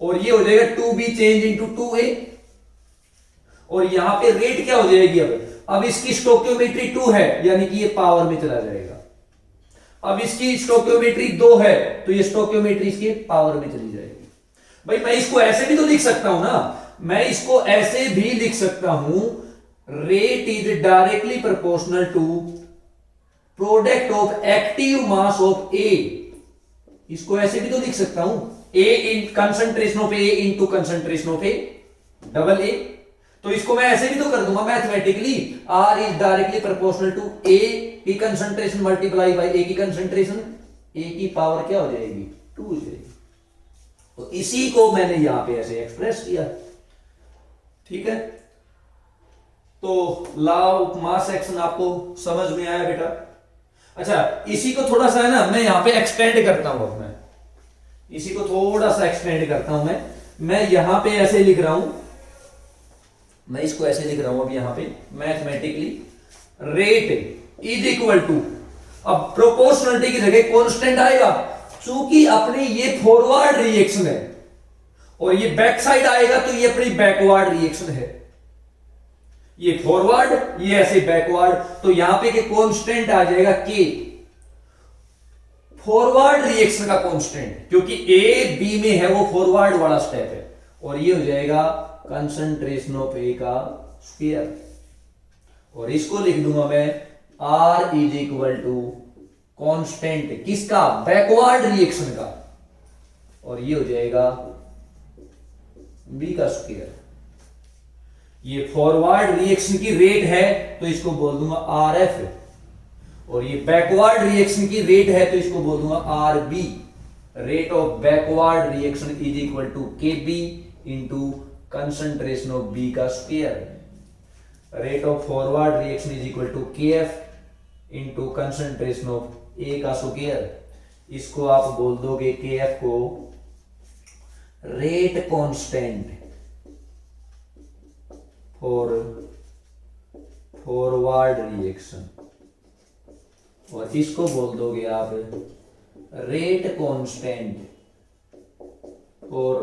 और ये हो जाएगा 2b चेंज इंटू 2a, और यहां पे रेट क्या हो जाएगी, अब इसकी स्टोक्योमेट्री 2 है यानी कि ये पावर में चला जाएगा। अब इसकी स्टोक्योमेट्री 2 है तो ये स्टोक्योमेट्री इसके पावर में चली जाएगी। भाई मैं इसको ऐसे भी तो लिख सकता हूं ना, मैं इसको ऐसे भी लिख सकता हूं, rate is directly proportional to product of active mass of A. इसको ऐसे भी तो लिख सकता हूं, A in concentration of A into concentration of A double A. तो इसको मैं ऐसे भी तो कर दूंगा mathematically, R is directly proportional to A की कंसंट्रेशन मल्टीप्लाई बाय ए की कंसंट्रेशन, ए की पावर क्या हो जाएगी 2 हो जाएगी। तो इसी को मैंने यहां पे ऐसे एक्सप्रेस किया, ठीक है। तो लॉ ऑफ मास एक्शन आपको समझ में आया बेटा। अच्छा, इसी को थोड़ा सा है ना मैं यहां पे एक्सटेंड करता हूं, अब मैं इसी को थोड़ा सा एक्सटेंड करता हूं, मैं यहां पे ऐसे लिख रहा हूं, मैं इसको ऐसे लिख रहा हूं अब यहां पे mathematically, rate is equal to, अब प्रोपोर्शनलिटी की जगह कांस्टेंट आएगा, चूंकि अपनी ये फॉरवर्ड रिएक्शन है और ये बैक साइड आएगा तो ये अपनी बैकवर्ड रिएक्शन है, ये फॉरवर्ड ये ऐसे बैकवर्ड, तो यहां पे कांस्टेंट आ जाएगा के, फॉरवर्ड रिएक्शन का कांस्टेंट, क्योंकि ए बी में है वो फॉरवर्ड वाला स्टेप है, और ये हो जाएगा कंसंट्रेशन ऑफ ए का स्क्वायर, और इसको लिख दूंगा मैं R is equal to constant किसका, बैकवर्ड रिएक्शन का, और ये हो जाएगा बी का स्क्वायर। ये फॉरवर्ड रिएक्शन की रेट है तो इसको बोल दूंगा आर एफ, और ये बैकवर्ड रिएक्शन की रेट है तो इसको बोल दूंगा R B. Rate of backward reaction is equal to K B into concentration of B का square. Rate of forward reaction is equal to K F into concentration of A का square. इसको आप बोल दोगे के एफ को rate constant for forward reaction, और इसको बोल दोगे आप rate constant for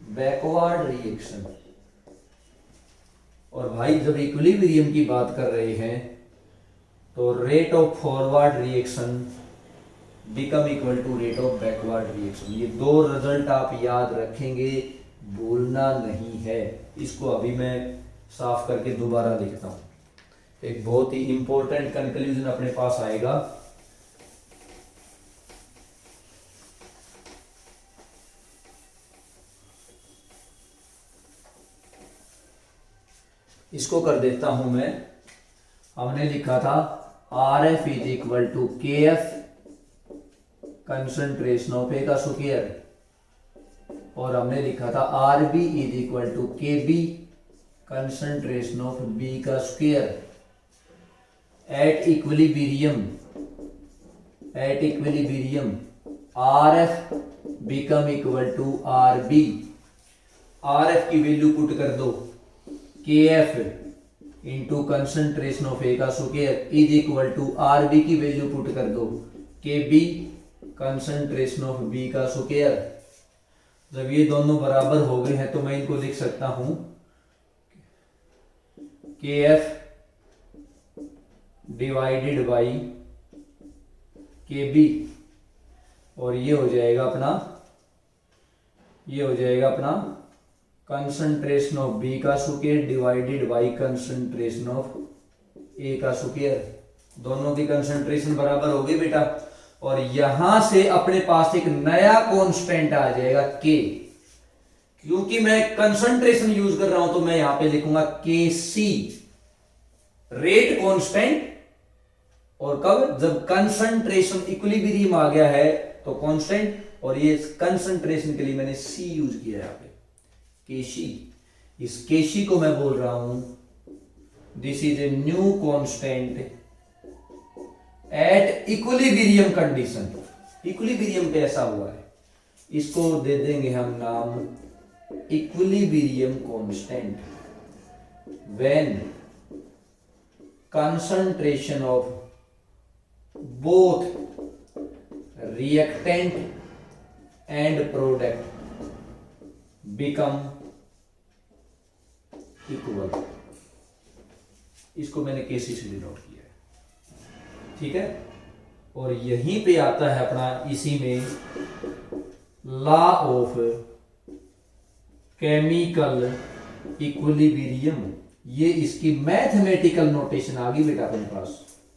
backward reaction. और भाई जब इक्विलिब्रियम की बात कर रहे हैं तो rate of forward reaction become equal to rate of backward reaction. ये 2 रिजल्ट आप याद रखेंगे, भूलना नहीं है। इसको अभी मैं साफ करके दोबारा लिखता हूं, एक बहुत ही इंपॉर्टेंट कंक्लूजन अपने पास आएगा। इसको कर देता हूं मैं, हमने लिखा था R F is equal to K F concentration of A का स्क्वायर, और हमने लिखा था R B is equal to K B concentration of B का square. At equilibrium R F become equal to R B. R F की value put कर दो, K F into concentration of A का square is equal to R B की value put कर दो, K B concentration of B का square. जब ये दोनों बराबर हो गए हैं तो मैं इनको लिख सकता हूं K F divided by K B, और ये हो जाएगा अपना कंसंट्रेशन ऑफ बी का square divided by concentration of A का स्क्वायर। दोनों की कंसंट्रेशन बराबर हो गई बेटा, और यहां से अपने पास एक नया कांस्टेंट आ जाएगा के, क्योंकि मैं कंसंट्रेशन यूज कर रहा हूं तो मैं यहां पे लिखूंगा के सी, रेट कांस्टेंट। और कब, जब कंसंट्रेशन इक्विलिब्रियम आ गया है तो कांस्टेंट, और ये कंसंट्रेशन के लिए मैंने C यूज किया है यहाँ पे, Kc। इस Kc को मैं बोल रहा हूं this is a new constant at equilibrium condition. Equilibrium पे ऐसा हुआ है, इसको दे देंगे हम नाम equilibrium constant when concentration of both reactant and product become equal. इसको मैंने केसी से डिनोट किया है, ठीक है। और यहीं पे आता है अपना इसी में लॉ ऑफ केमिकल इक्विलिब्रियम। ये इसकी मैथमेटिकल नोटेशन आ गई बेटा अपने पास,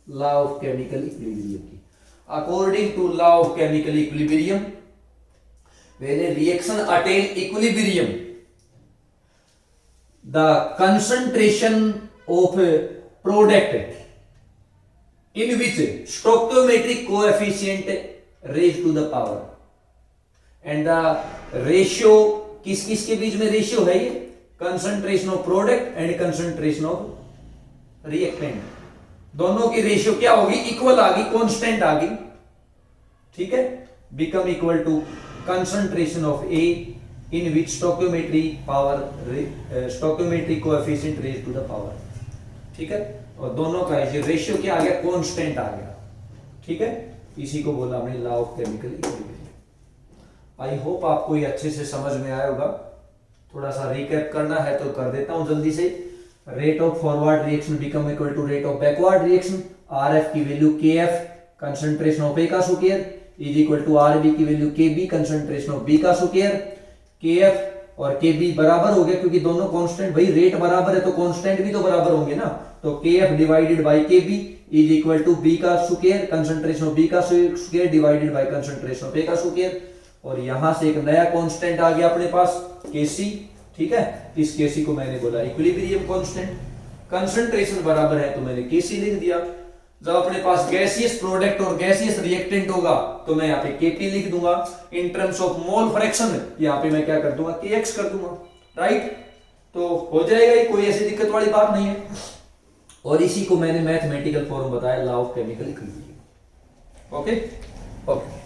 लॉ ऑफ केमिकल इक्विलिब्रियम की। According to law of chemical equilibrium when a reaction attain equilibrium the concentration of a product in which stoichiometric coefficient raised to the power and the ratio किस किस के बीच में ratio है, ये concentration of product and concentration of reactant, दोनों की ratio क्या होगी, इक्वल आ गई, कांस्टेंट आ गई, ठीक है। Become equal to concentration of A in which stoichiometric coefficient raised to the power, ठीक है। और दोनों का ये रेशियो क्या आ गया, कांस्टेंट आ गया, ठीक है। इसी को बोला हमने law of chemical equilibrium. I hope आपको ये अच्छे से समझ में आया होगा। थोड़ा सा रिकैप करना है तो कर देता हूं जल्दी से। Rate of forward reaction become equal to rate of backward reaction. RF की value KF concentration of A का square is equal to RB की value KB concentration of B का स्क्वायर। केएफ और केबी बराबर हो गया क्योंकि दोनों कांस्टेंट, भाई रेट बराबर है तो कांस्टेंट भी तो बराबर होंगे ना। तो KF divided by KB is equal to B का स्क्वायर कंसंट्रेशन ऑफ बी का square divided by concentration of A का स्क्वायर। और यहां से एक नया कांस्टेंट आ गया अपने पास केसी, ठीक है। इस केसी को मैंने बोला इक्विलिब्रियम कांस्टेंट। कंसंट्रेशन बराबर है तो मैंने केसी लिख दिया। जब अपने पास गैसियस प्रोडक्ट और गैसियस रिएक्टेंट होगा तो मैं यहाँ पे केपी लिख दूंगा। In terms of mole fraction यहाँ पे मैं क्या कर दूंगा, केएक्स कर दूंगा, राइट। तो हो जाएगा, ये कोई ऐसी दिक्कत वाली बात नहीं है। और इसी को मैंने मैथमेटिकल फॉर्म बताया, law of chemical equilibrium. Okay okay.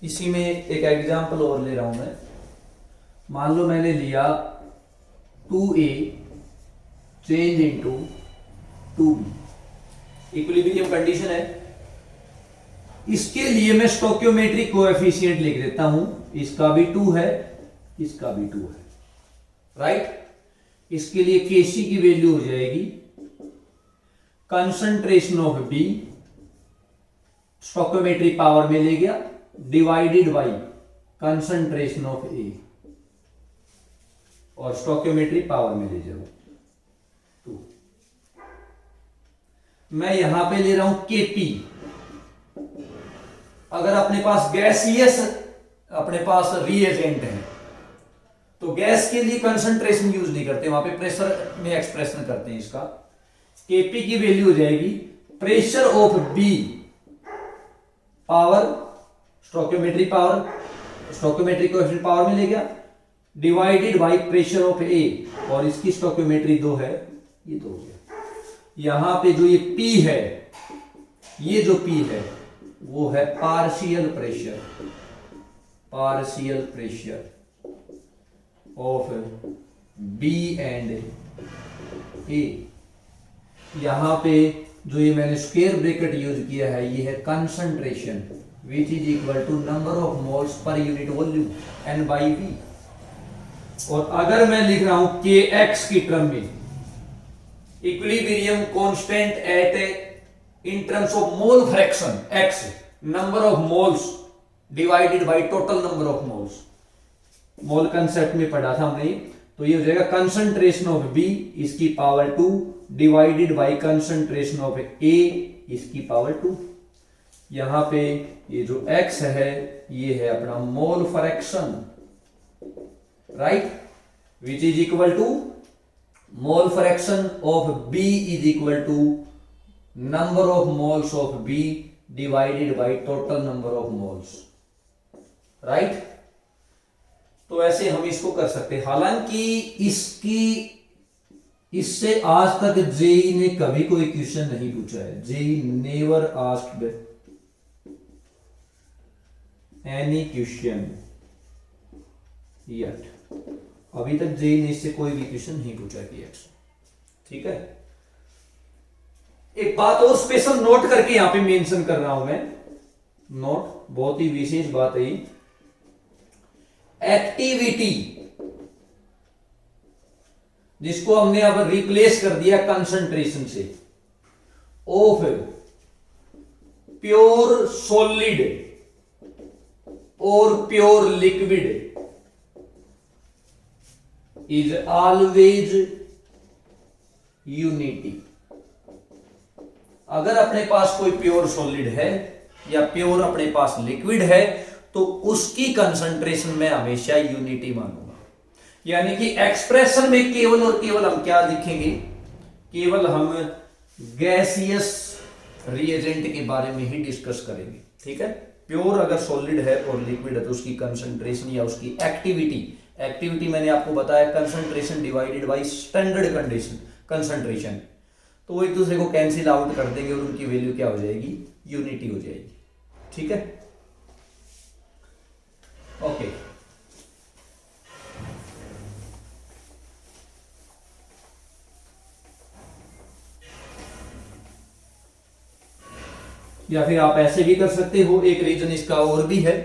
इसी में एक एग्जांपल और ले रहा हूं मैं। मान लो मैंने लिया 2a change into 2b, equilibrium condition है। इसके लिए मैं स्टोइकियोमेट्रिक कोएफिशिएंट लिख देता हूं, इसका भी 2 है, इसका भी 2 है, राइट। इसके लिए Kc की वैल्यू हो जाएगी concentration of B stoichiometric power में ले गया divided by concentration of A और स्टोइकियोमेट्रिक पावर में ले जाओ 2। मैं यहां पे ले रहा हूं केपी। अगर अपने पास गैसियस अपने पास रिएजेंट है तो गैस के लिए कंसंट्रेशन यूज नहीं करते, वहां पे प्रेशर में एक्सप्रेशन करते हैं इसका। केपी की वैल्यू हो जाएगी pressure of B power stoichiometric power, stoichiometric coefficient power में ले गया divided by pressure of A, और इसकी स्टोइकियोमेट्री 2 है, ये 2 हो गया। यहां पे जो ये P है, ये जो P है वो है partial pressure of B and A। यहां पे जो ये मैंने स्क्वायर ब्रैकेट यूज किया है ये है concentration which is equal to number of moles per unit volume N by V। और अगर मैं लिख रहा हूं Kx की टर्म में equilibrium constant eight in terms of mole fraction x number of moles divided by total number of moles, mole concept में पढ़ा था हमने। तो ये हो जाएगा कंसंट्रेशन ऑफ B इसकी power 2 divided by concentration of A इसकी पावर 2। यहां पे ये जो x है ये है अपना mole fraction right, which is equal to mole fraction of B is equal to number of moles of B divided by total number of moles, right. तो ऐसे हम इसको कर सकते हैं। हालांकि इससे आज तक जेई ने कभी कोई क्वेश्चन नहीं पूछा है। JEE never asked any question yet, अभी तक जेई ने इससे कोई भी क्वेश्चन नहीं पूछा कि एक्स, ठीक है। एक बात और स्पेशल नोट करके यहां पे मेंशन कर रहा हूं मैं, नोट बहुत ही विशेष बात है। एक्टिविटी जिसको हमने अब रिप्लेस कर दिया कंसंट्रेशन से, ऑफ प्योर सॉलिड और pure liquid is always unity. अगर अपने पास कोई प्योर सॉलिड है या प्योर अपने पास लिक्विड है तो उसकी कंसंट्रेशन में हमेशा यूनिटी मानूंगा। यानी कि एक्सप्रेशन में केवल और केवल हम क्या लिखेंगे, केवल हम गैसियस रिएजेंट के बारे में ही डिस्कस करेंगे, ठीक है। प्योर अगर सॉलिड है और लिक्विड है तो उसकी कंसंट्रेशन या उसकी एक्टिविटी मैंने आपको बताया concentration divided by standard condition concentration, तो वो एक दूसरे को कैंसिल आउट कर देंगे और उनकी वैल्यू क्या हो जाएगी, यूनिटी हो जाएगी, ठीक है। ओके, या फिर आप ऐसे भी कर सकते हो, एक रीजन इसका और भी है।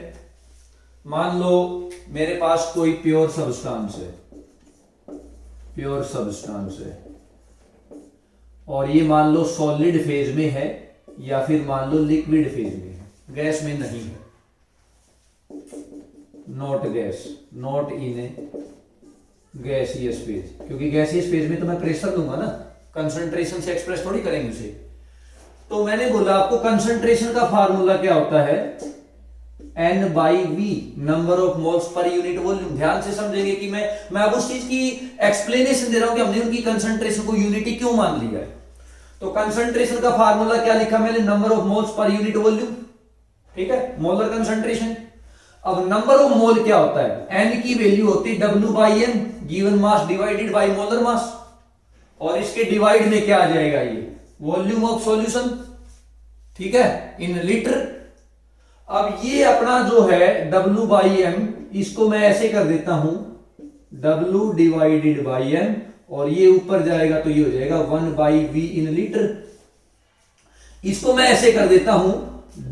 मान लो मेरे पास कोई प्योर सब्सटेंस है और ये मान लो सॉलिड फेज में है या फिर मान लो लिक्विड फेज में है, गैस में नहीं है, not gas, not in A gaseous phase, क्योंकि गैसियस फेज में तो मैं प्रेशर दूंगा ना, कंसंट्रेशन से एक्सप्रेस थोड़ी करेंगे उसे। तो मैंने बोला आपको कंसंट्रेशन का फार्मूला क्या होता है, N by V, number of moles per unit volume. ध्यान से समझेंगे कि मैं अब उस चीज की एक्सप्लेनेशन दे रहा हूं कि हमने उनकी कंसंट्रेशन को यूनिटी क्यों मान लिया है। तो कंसंट्रेशन का फार्मूला क्या लिखा मैंने, number of moles per unit volume, ठीक है, मोलर कंसंट्रेशन। अब नंबर ऑफ मोल क्या होता है, N की वैल्यू होती है W by M, given mass divided by molar mass, और इसके डिवाइड में क्या आ जाएगा, ये वॉल्यूम ऑफ सॉल्यूशन, ठीक है, इन लीटर। अब ये अपना जो है W बाई M, इसको मैं ऐसे कर देता हूं W डिवाइडेड बाई M, और ये ऊपर जाएगा तो ये हो जाएगा 1 बाई V इन लीटर। इसको मैं ऐसे कर देता हूं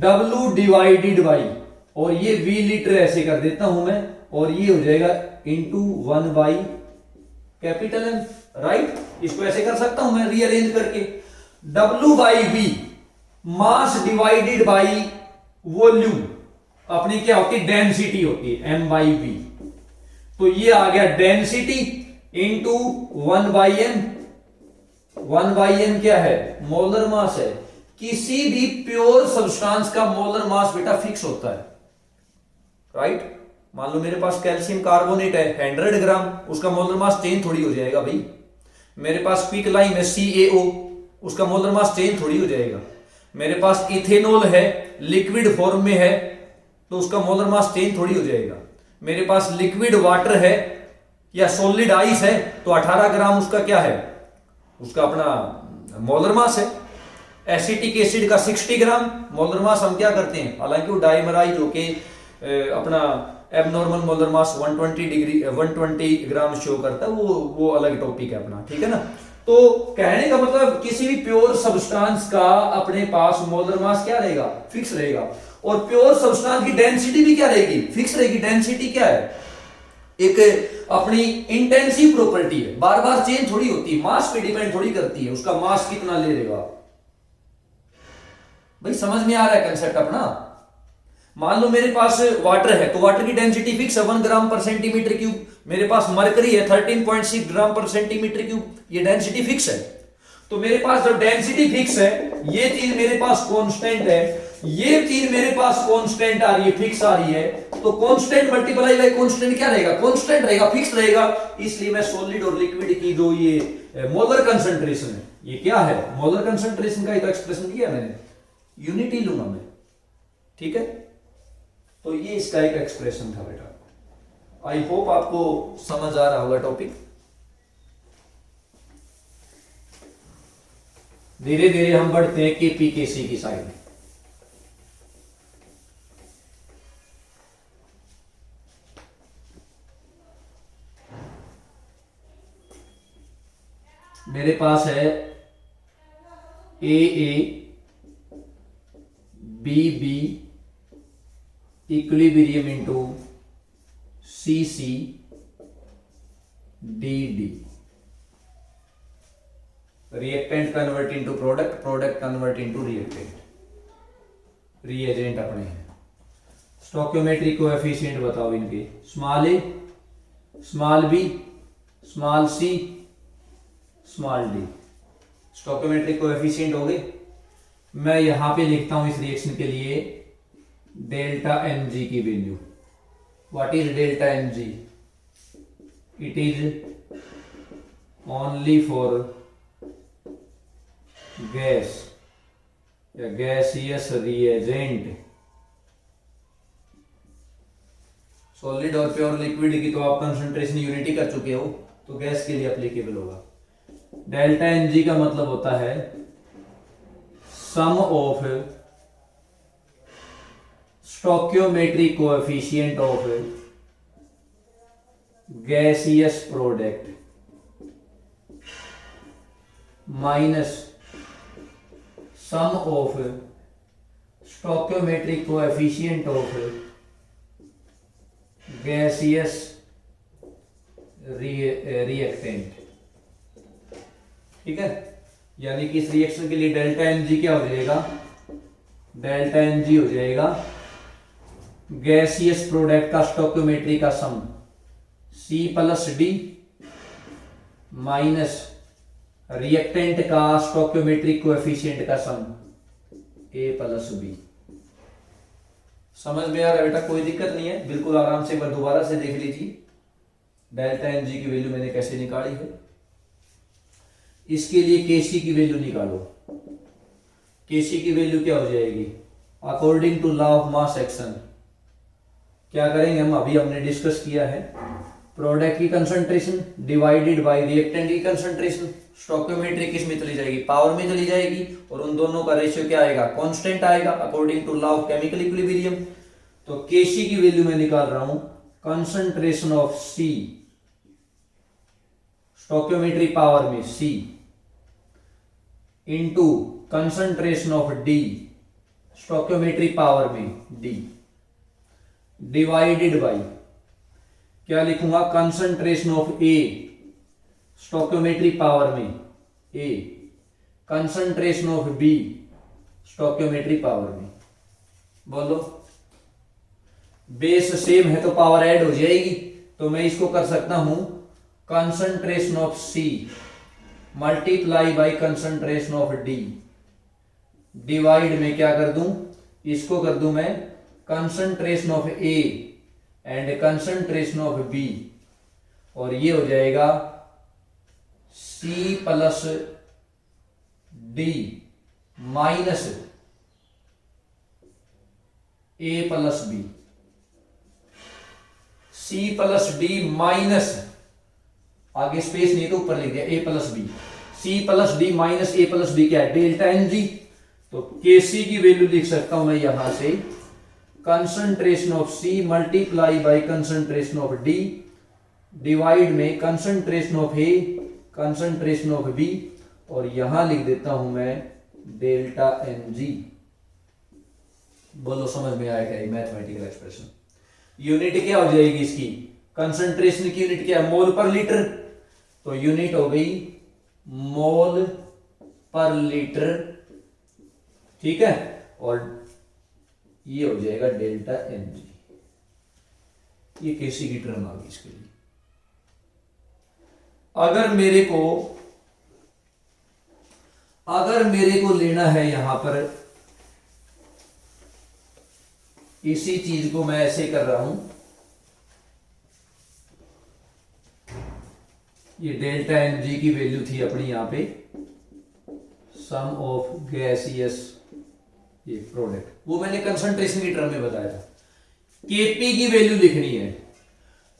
W डिवाइडेड बाई, और ये V लीटर ऐसे कर देता हूं मैं, और ये हो जाएगा into 1 by capital M, right. इसको ऐसे कर सकता हूं मैं रीअरेंज करके, W by V mass divided by volume, अपनी क्या होती है, डेंसिटी होती है, M बाई V। तो ये आ गया density into 1 by M। 1 by M क्या है, मोलर मास है। किसी भी प्योर सब्सटेंस का मोलर मास बेटा फिक्स होता है, राइट। मान लो मेरे पास कैल्शियम कार्बोनेट है 100 ग्राम, उसका मोलर मास चेंज थोड़ी हो जाएगा भाई। मेरे पास क्विक लाइम है CaO, उसका मोलर मास चेंज थोड़ी हो जाएगा। मेरे पास इथेनॉल है, लिक्विड फॉर्म में है, तो उसका मोलर मास चेंज थोड़ी हो जाएगा। मेरे पास लिक्विड वाटर है या सॉलिड आइस है, तो 18 ग्राम उसका क्या है, उसका अपना मोलर मास है। एसिटिक एसिड का 60 ग्राम मोलर मास हम क्या करते हैं, हालांकि वो डाइमराइज होके अपना एबनॉर्मल मोलर मास 120 ग्राम शो करता है, वो अलग टॉपिक है अपना, ठीक है ना। तो कहने का मतलब किसी भी प्योर सब्सटेंस का अपने पास मोलर मास क्या रहेगा, फिक्स रहेगा, और प्योर सब्सटेंस की डेंसिटी भी क्या रहेगी, फिक्स रहेगी। डेंसिटी क्या है, एक अपनी इंटेंसिव प्रॉपर्टी है, बार बार चेंज थोड़ी होती है, मास पे डिपेंड थोड़ी करती है, उसका मास कितना ले लेगा। भाई समझ में आ रहा है कंसेप्ट अपना। मान लो मेरे पास वाटर है, तो वाटर की डेंसिटी फिक्स है 1 ग्राम पर सेंटीमीटर क्यूब। मेरे पास मरकरी है 13.6 ग्राम पर सेंटीमीटर क्यूब, ये डेंसिटी फिक्स है। तो मेरे पास जब डेंसिटी फिक्स है, ये चीज मेरे पास कांस्टेंट है, ये चीज मेरे पास कांस्टेंट आ रही है, फिक्स आ रही है, तो कांस्टेंट मल्टीप्लाई बाय कांस्टेंट क्या रहेगा, कांस्टेंट रहेगा, फिक्स रहेगा। इसलिए मैं सॉलिड और लिक्विड की जो ये मोलर कंसंट्रेशन है, ये क्या है, मोलर कंसंट्रेशन का ही तो एक्सप्रेशन किया मैंने, यूनिट ही लूंगा मैं, ठीक है। तो ये इसका एक एक्सप्रेशन था बेटा। आई होप आपको समझ आ रहा होगा टॉपिक। धीरे धीरे हम बढ़ते हैं केपी केसी की साइड। मेरे पास है A B B equilibrium into C D D. Reactant convert into product, product convert into reactant, reagent अपने हैं। स्टोइकियोमेट्रिक कोएफिशिएंट बताओ इनके, small A, small B, small C, small D. Stoichiometric coefficient हो गए। मैं यहां पे लिखता हूं इस रिएक्शन के लिए डेल्टा एम जी की value. What is delta M G? It is only for gas या गैसियस रिएजेंट। सॉलिड और प्योर लिक्विड की तो आप कंसंट्रेशन यूनिटी कर चुके हो, तो गैस के लिए एप्लीकेबल होगा। डेल्टा एन जी का मतलब होता है sum of stoichiometric coefficient of gaseous product minus sum of stoichiometric coefficient of gaseous reactant, ठीक है। यानी कि इस रिएक्शन के लिए डेल्टा एम जी क्या हो जाएगा, डेल्टा एम जी हो जाएगा गैसियस प्रोडक्ट का स्टोइकियोमेट्री का sum C plus D minus reactant का स्टोइकियोमेट्रिक कोएफिशिएंट का सम ए प्लस बी। समझ में आ रहा है बेटा? कोई दिक्कत नहीं है, बिल्कुल आराम से एक बार दोबारा से देख लीजिए डेल्टा एम जी की वैल्यू मैंने कैसे निकाली है। इसके लिए केसी की वैल्यू निकालो। केसी की वैल्यू क्या हो जाएगी, according to law of mass action क्या करेंगे हम, अभी हमने डिस्कस किया है, प्रोडक्ट की कंसंट्रेशन डिवाइडेड बाय रिएक्टेंट की कंसंट्रेशन। स्टोइकियोमेट्री किस में चली जाएगी, पावर में चली जाएगी, और उन दोनों का रेशियो क्या आएगा, कांस्टेंट आएगा according to law of chemical equilibrium. तो केसी की वैल्यू मैं निकाल रहा हूं concentration of C, stoichiometry power में C, into concentration of D, stoichiometry power में डी, डिवाइडेड बाय क्या लिखूंगा, concentration of A, stoichiometry power में A, concentration of B, stoichiometry power में। बोलो, बेस सेम है तो पावर ऐड हो जाएगी, तो मैं इसको कर सकता हूं concentration of C multiply by concentration of D, divide में क्या कर दूं, इसको कर दूं मैं concentration of A and concentration of B, और ये हो जाएगा C plus D minus A plus B, C plus D minus, आगे स्पेस नहीं तो ऊपर लिख दिया A plus B, C plus D minus A plus B क्या है, डेल्टा एन जी। तो केसी की वैल्यू लिख सकता हूं मैं यहां से concentration of C multiply by concentration of D, divide में concentration of A, concentration of B, और यहां लिख देता हूं मैं डेल्टा एन जी। बोलो समझ में आया क्या ये मैथमेटिकल एक्सप्रेशन? यूनिट क्या हो जाएगी इसकी, कंसंट्रेशन की यूनिट क्या है, मोल पर लीटर, तो यूनिट हो गई मोल पर लीटर, ठीक है, और ये हो जाएगा डेल्टा एन जी। ये केसी की टर्म आ गई इसके लिए। अगर मेरे को लेना है यहां पर इसी चीज को मैं ऐसे कर रहा हूं, ये डेल्टा एन जी की वैल्यू थी अपनी यहां पे, सम ऑफ गैसियस ये प्रोडक्ट, वो मैंने कंसंट्रेशन की टर्म में बताया था। केपी की वैल्यू लिखनी है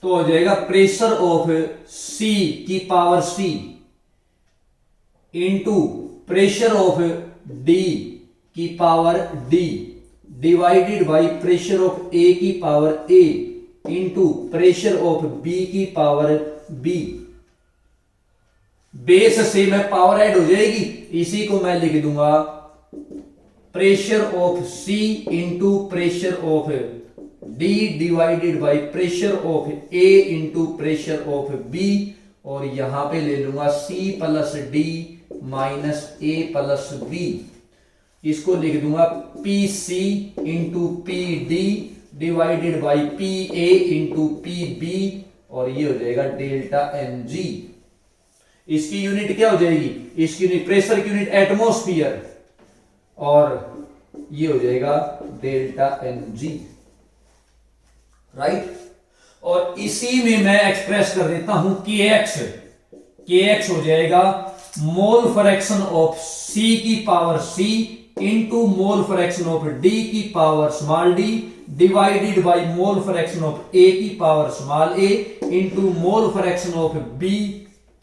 तो हो जाएगा प्रेशर ऑफ सी की power C into pressure of D की power D divided by pressure of A की power A into pressure of B की पावर बी। बेस से मैं पावर ऐड हो जाएगी, इसी को मैं लिख दूंगा pressure of C into pressure of D divided by pressure of A into pressure of B, और यहां पे ले लूंगा C plus D minus A plus B. इसको लिख दूंगा P C into P D divided by P A into P B, और ये हो जाएगा डेल्टा एन जी। इसकी यूनिट क्या हो जाएगी, इसकी यूनिट प्रेशर की यूनिट एटमॉस्फेयर, और ये हो जाएगा डेल्टा एन जी, राइट। और इसी में मैं एक्सप्रेस कर देता हूं के एक्स, के एक्स हो जाएगा मोल फ्रैक्शन ऑफ सी की power C into mole fraction of D की power small D divided by mole fraction of A की power small A into mole fraction of B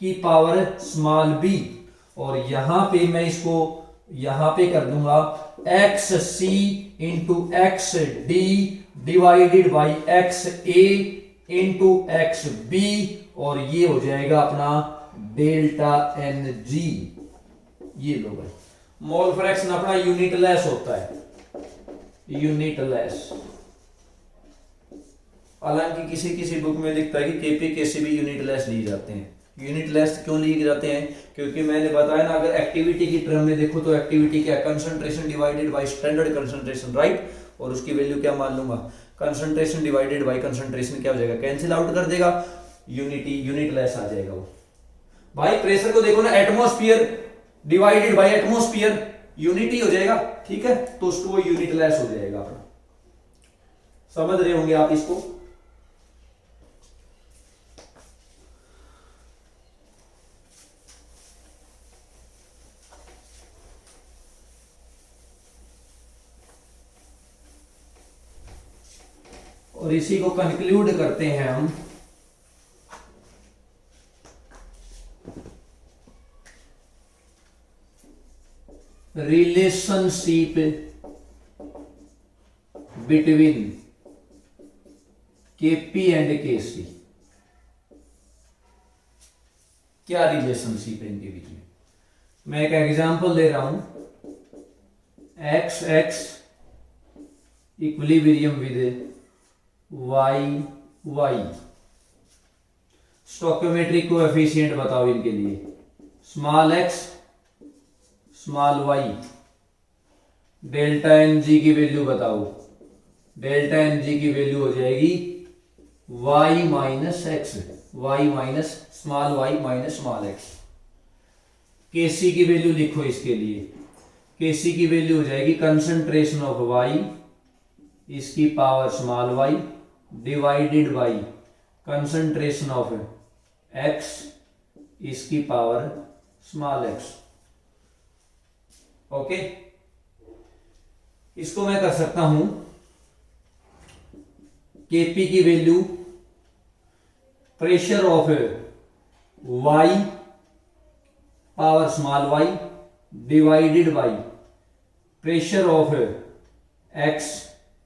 की पावर स्मॉल बी। और यहां पे मैं इसको यहां पे कर दूंगा X C into X D divided by X A into X B, और ये हो जाएगा अपना डेल्टा एन जी। ये लो भाई, मोल फ्रैक्शन अपना यूनिट लेस होता है, यूनिट लेस। हालांकि किसी किसी बुक में लिखता है कि केपी कैसे भी यूनिट लेस लिए जाते हैं। यूनिट लेस क्यों लिए जाते हैं, क्योंकि मैंने बताया ना, अगर एक्टिविटी की टर्म में देखो तो एक्टिविटी क्या, concentration divided by standard concentration, right. और उसकी वैल्यू क्या मान लूंगा, कंसंट्रेशन डिवाइडेड बाय कंसंट्रेशन क्या हो जाएगा, कैंसिल आउट कर देगा, यूनिट लेस आ जाएगा वो। भाई प्रेशर को देखो ना, atmosphere divided by atmosphere unit ही हो जाएगा, ठीक है। तो उसको यूनिट लेस हो जाएगा अपना, समझ रहे होंगे आप इसको। और इसी को कंक्लूड करते हैं हम। रिलेशनशिप बिटवीन केपी एंड केसी, क्या रिलेशनशिप है इनके बीच में। मैं एक एग्जांपल दे रहा हूं, X X equilibrium with Y Y, stoichiometric coefficient बताओ इनके लिए, small X small Y, delta N G की वैल्यू बताओ, डेल्टा एन जी की वैल्यू हो जाएगी Y minus X, Y minus small Y minus small X. KC की value लिखो इसके लिए, केसी की वैल्यू हो जाएगी कंसंट्रेशन ऑफ वाई इसकी power small Y divided by concentration of X इसकी पावर स्मॉल एक्स। ओके, इसको मैं कर सकता हूं केपी की value pressure of Y power small Y divided by pressure of X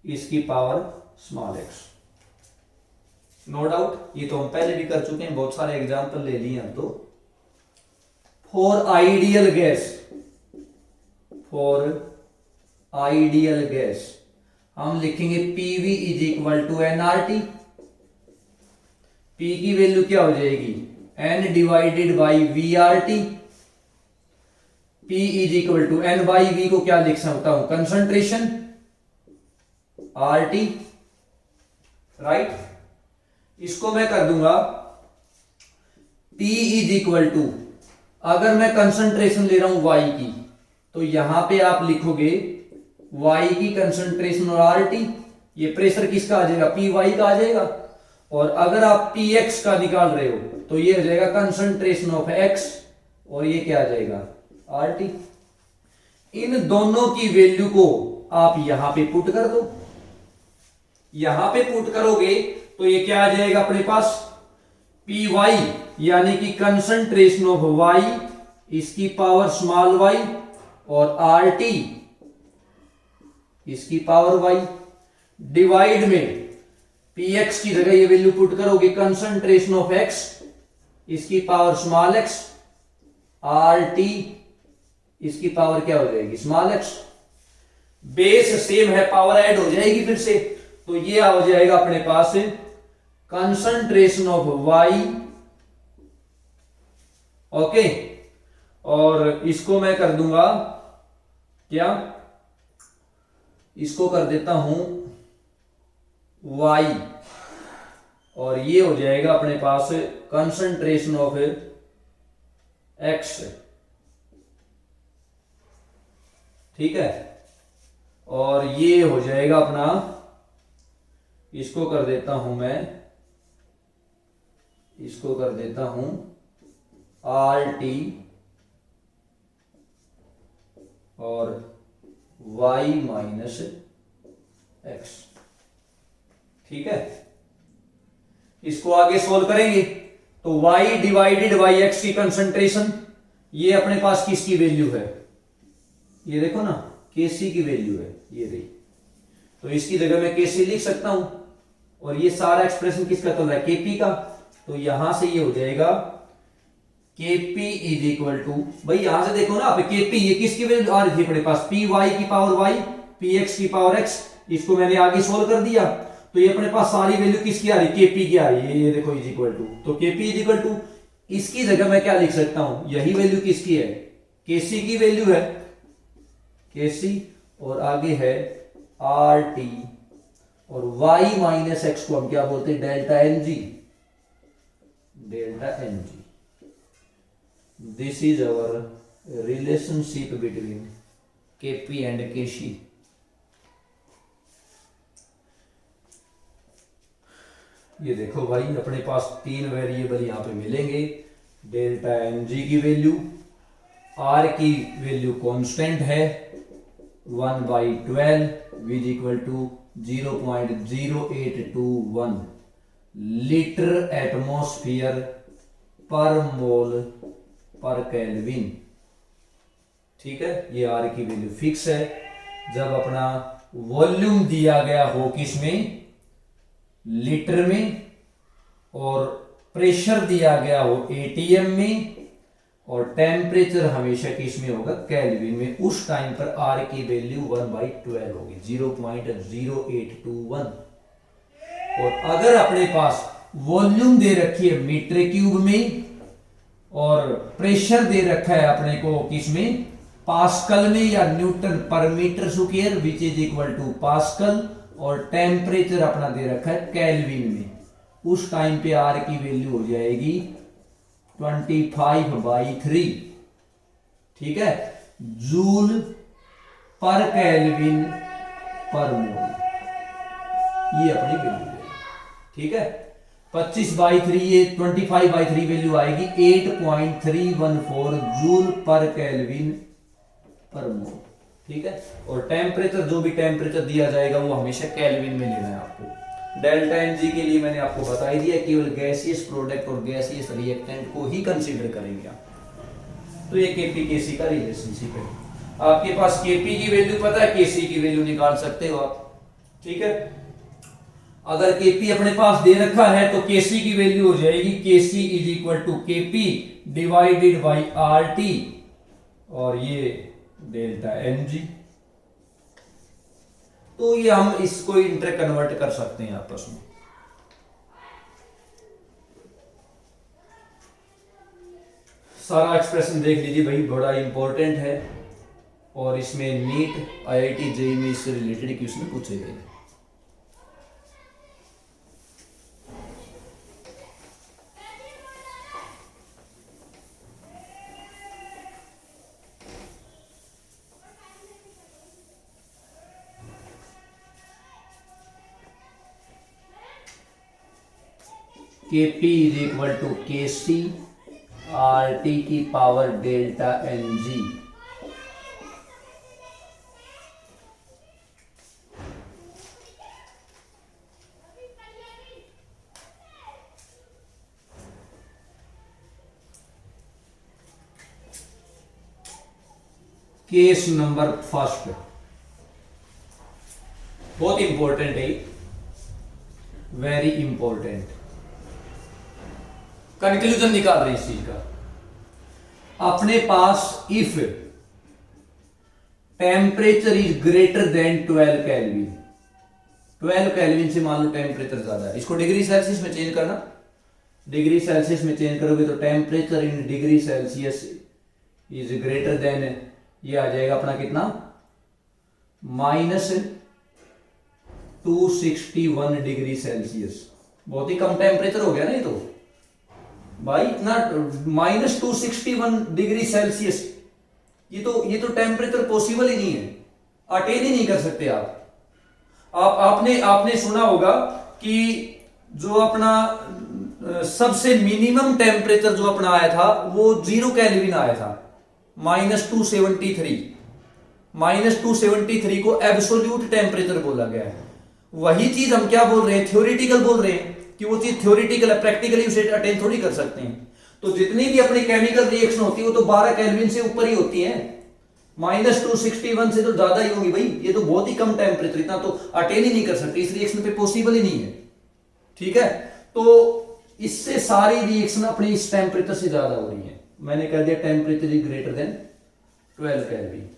इसकी power small X. No doubt, ये तो हम पहले भी कर चुके हैं, बहुत सारे एग्जांपल ले लिए हम तो। For ideal gas, for ideal gas हम लिखेंगे PV is equal to NRT. P की वैल्यू क्या हो जाएगी, N divided by V R T. P is equal to N by V को क्या लिख सकता हूं, कंसंट्रेशन आर टी, राइट। इसको मैं कर दूंगा P इज इक्वल टू, अगर मैं कंसंट्रेशन ले रहा हूं Y की, तो यहां पे आप लिखोगे Y की कंसंट्रेशन और RT, ये प्रेशर किसका आ जाएगा, पी वाई का आ जाएगा। और अगर आप पी एक्स का निकाल रहे हो तो ये हो जाएगा कंसंट्रेशन ऑफ एक्स, और ये क्या आ जाएगा, आर टी। इन दोनों की वैल्यू को आप यहां पे पुट कर दो। यहां पे पुट करोगे तो ये क्या आ जाएगा अपने पास, पी वाई यानी कि कंसंट्रेशन ऑफ वाई इसकी पावर स्मॉल वाई, और आर टी इसकी पावर वाई, डिवाइड में पी एक्स की जगह ये वैल्यू पुट करोगे कंसंट्रेशन ऑफ एक्स इसकी power small x, R T इसकी पावर क्या हो जाएगी, स्मॉल एक्स। बेस सेम है, पावर ऐड हो जाएगी फिर से, तो ये आ जाएगा अपने पास कंसंट्रेशन ऑफ वाई। ओके, और इसको मैं कर दूंगा क्या, इसको कर देता हूं वाई, और ये हो जाएगा अपने पास कंसंट्रेशन ऑफ एक्स। ठीक है, और ये हो जाएगा अपना, इसको कर देता हूं मैं, इसको कर देता हूं आर टी और y माइनस एक्स। ठीक है, इसको आगे सोल्व करेंगे तो y डिवाइडेड बाई एक्स की कंसंट्रेशन, ये अपने पास किसकी वैल्यू है, ये देखो ना, Kc की वैल्यू है ये रही, तो इसकी जगह मैं Kc लिख सकता हूं, और ये सारा एक्सप्रेशन किसका चल रहा है, Kp का। तो यहां से ये हो जाएगा Kp इज इक्वल टू, भाई यहां से देखो ना आप, Kp ये किसकी वैल्यू आ रही थी अपने पास, पी वाई की पावर वाई, पी एक्स की पावर एक्स। इसको मैंने आगे सोल्व कर दिया तो ये अपने पास सारी वैल्यू किसकी आ रही, Kp की आ रही है, ये देखो इज इक्वल टू, तो Kp इज इक्वल टू, इसकी जगह मैं क्या लिख सकता हूं, यही वैल्यू किसकी है, Kc की वैल्यू है, Kc, और आगे है आर टी, और y माइनस एक्स को हम क्या बोलते हैं, delta N G, delta N G. This is our relationship between Kp and Kc। ये देखो भाई अपने पास तीन वेरिएबल यहां पे मिलेंगे, डेल्टा एन जी की वैल्यू, आर की वैल्यू कांस्टेंट है 1/12 which equal to 0.0821 litre atmosphere per mole पर केल्विन। ठीक है, ये आर की वैल्यू फिक्स है। जब अपना वॉल्यूम दिया गया हो किसमें, लीटर में, और प्रेशर दिया गया हो एटीएम में, और टेम्परेचर हमेशा किसमें होगा, केल्विन में, उस टाइम पर आर की वैल्यू 1/12 होगी, 0.0821। और अगर अपने पास वॉल्यूम दे रखी है मीटर क्यूब में, और प्रेशर दे रखा है अपने को किसमें, पास्कल में या newton per metre square which is equal to pascal, और टेम्परेचर अपना दे रखा है केल्विन में, उस टाइम पे आर की वैल्यू हो जाएगी 25/3। ठीक है, जूल पर केल्विन पर मोल, ये अपनी वैल्यू है। ठीक है, 25/3, ये 25/3 वैल्यू आएगी 8.314 जूल पर केल्विन पर मोल। ठीक है, और टेम्परेचर, जो भी टेम्परेचर दिया जाएगा वो हमेशा केल्विन में लेना है आपको। डेल्टा एन जी के लिए मैंने आपको बता ही दिया, केवल गैसियस प्रोडक्ट और गैसियस रिएक्टेंट को ही कंसीडर करेंगे आप। तो ये Kp Kc का रिलेशनशिप है। आपके पास Kp की वैल्यू पता है, Kc की वैल्यू निकाल सकते हो आप। ठीक है, अगर Kp अपने पास दे रखा है तो Kc की वैल्यू हो जाएगी Kc is equal to Kp divided by R T, और ये डेल्टा एन जी। तो ये हम इसको इंटर कन्वर्ट कर सकते हैं आपस में। सारा एक्सप्रेशन देख लीजिए भाई, बड़ा इंपॉर्टेंट है, और इसमें नीट आईआईटी जेईई में इससे रिलेटेड क्वेश्चन पूछे गए। Kp is equal to Kc RT की power delta Ng। Case number first बहुत इंपॉर्टेंट है, वेरी इंपॉर्टेंट। कंक्लूजन निकाल रहे हैं इस चीज का। अपने पास if temperature is greater than 12 kelvin, 12 kelvin से मान लो टेम्परेचर ज्यादा है, इसको डिग्री सेल्सियस में चेंज करना। डिग्री सेल्सियस में चेंज करोगे तो temperature in degree Celsius is greater than, ये आ जाएगा अपना कितना, -261 डिग्री सेल्सियस। बहुत ही कम टेम्परेचर हो गया ना ये तो भाई, इतना -261 डिग्री सेल्सियस, ये तो टेम्परेचर पॉसिबल ही नहीं है, अटेन ही नहीं कर सकते आप। आपने सुना होगा कि जो अपना सबसे मिनिमम टेम्परेचर जो अपना आया था वो 0 केल्विन आया था, -273। -273 को एब्सोल्यूट टेम्परेचर बोला गया है। वही चीज हम क्या बोल रहे हैं, थ्योरेटिकल बोल रहे हैं कि वो चीज थ्योरेटिकल है, प्रैक्टिकली उसे अटेन थोड़ी कर सकते हैं। तो जितनी भी अपनी केमिकल रिएक्शन होती है वो तो 12 केल्विन से ऊपर ही होती है, -261 से तो ज्यादा ही होगी भाई। ये तो बहुत ही कम टेम्परेचर, इतना तो अटेन ही नहीं कर सकते, इस रिएक्शन पे पॉसिबल ही नहीं है। ठीक है, तो इससे सारी रिएक्शन अपनी इस टेम्परेचर से ज्यादा हो रही है। मैंने कह दिया temperature is greater than 12 kelvin.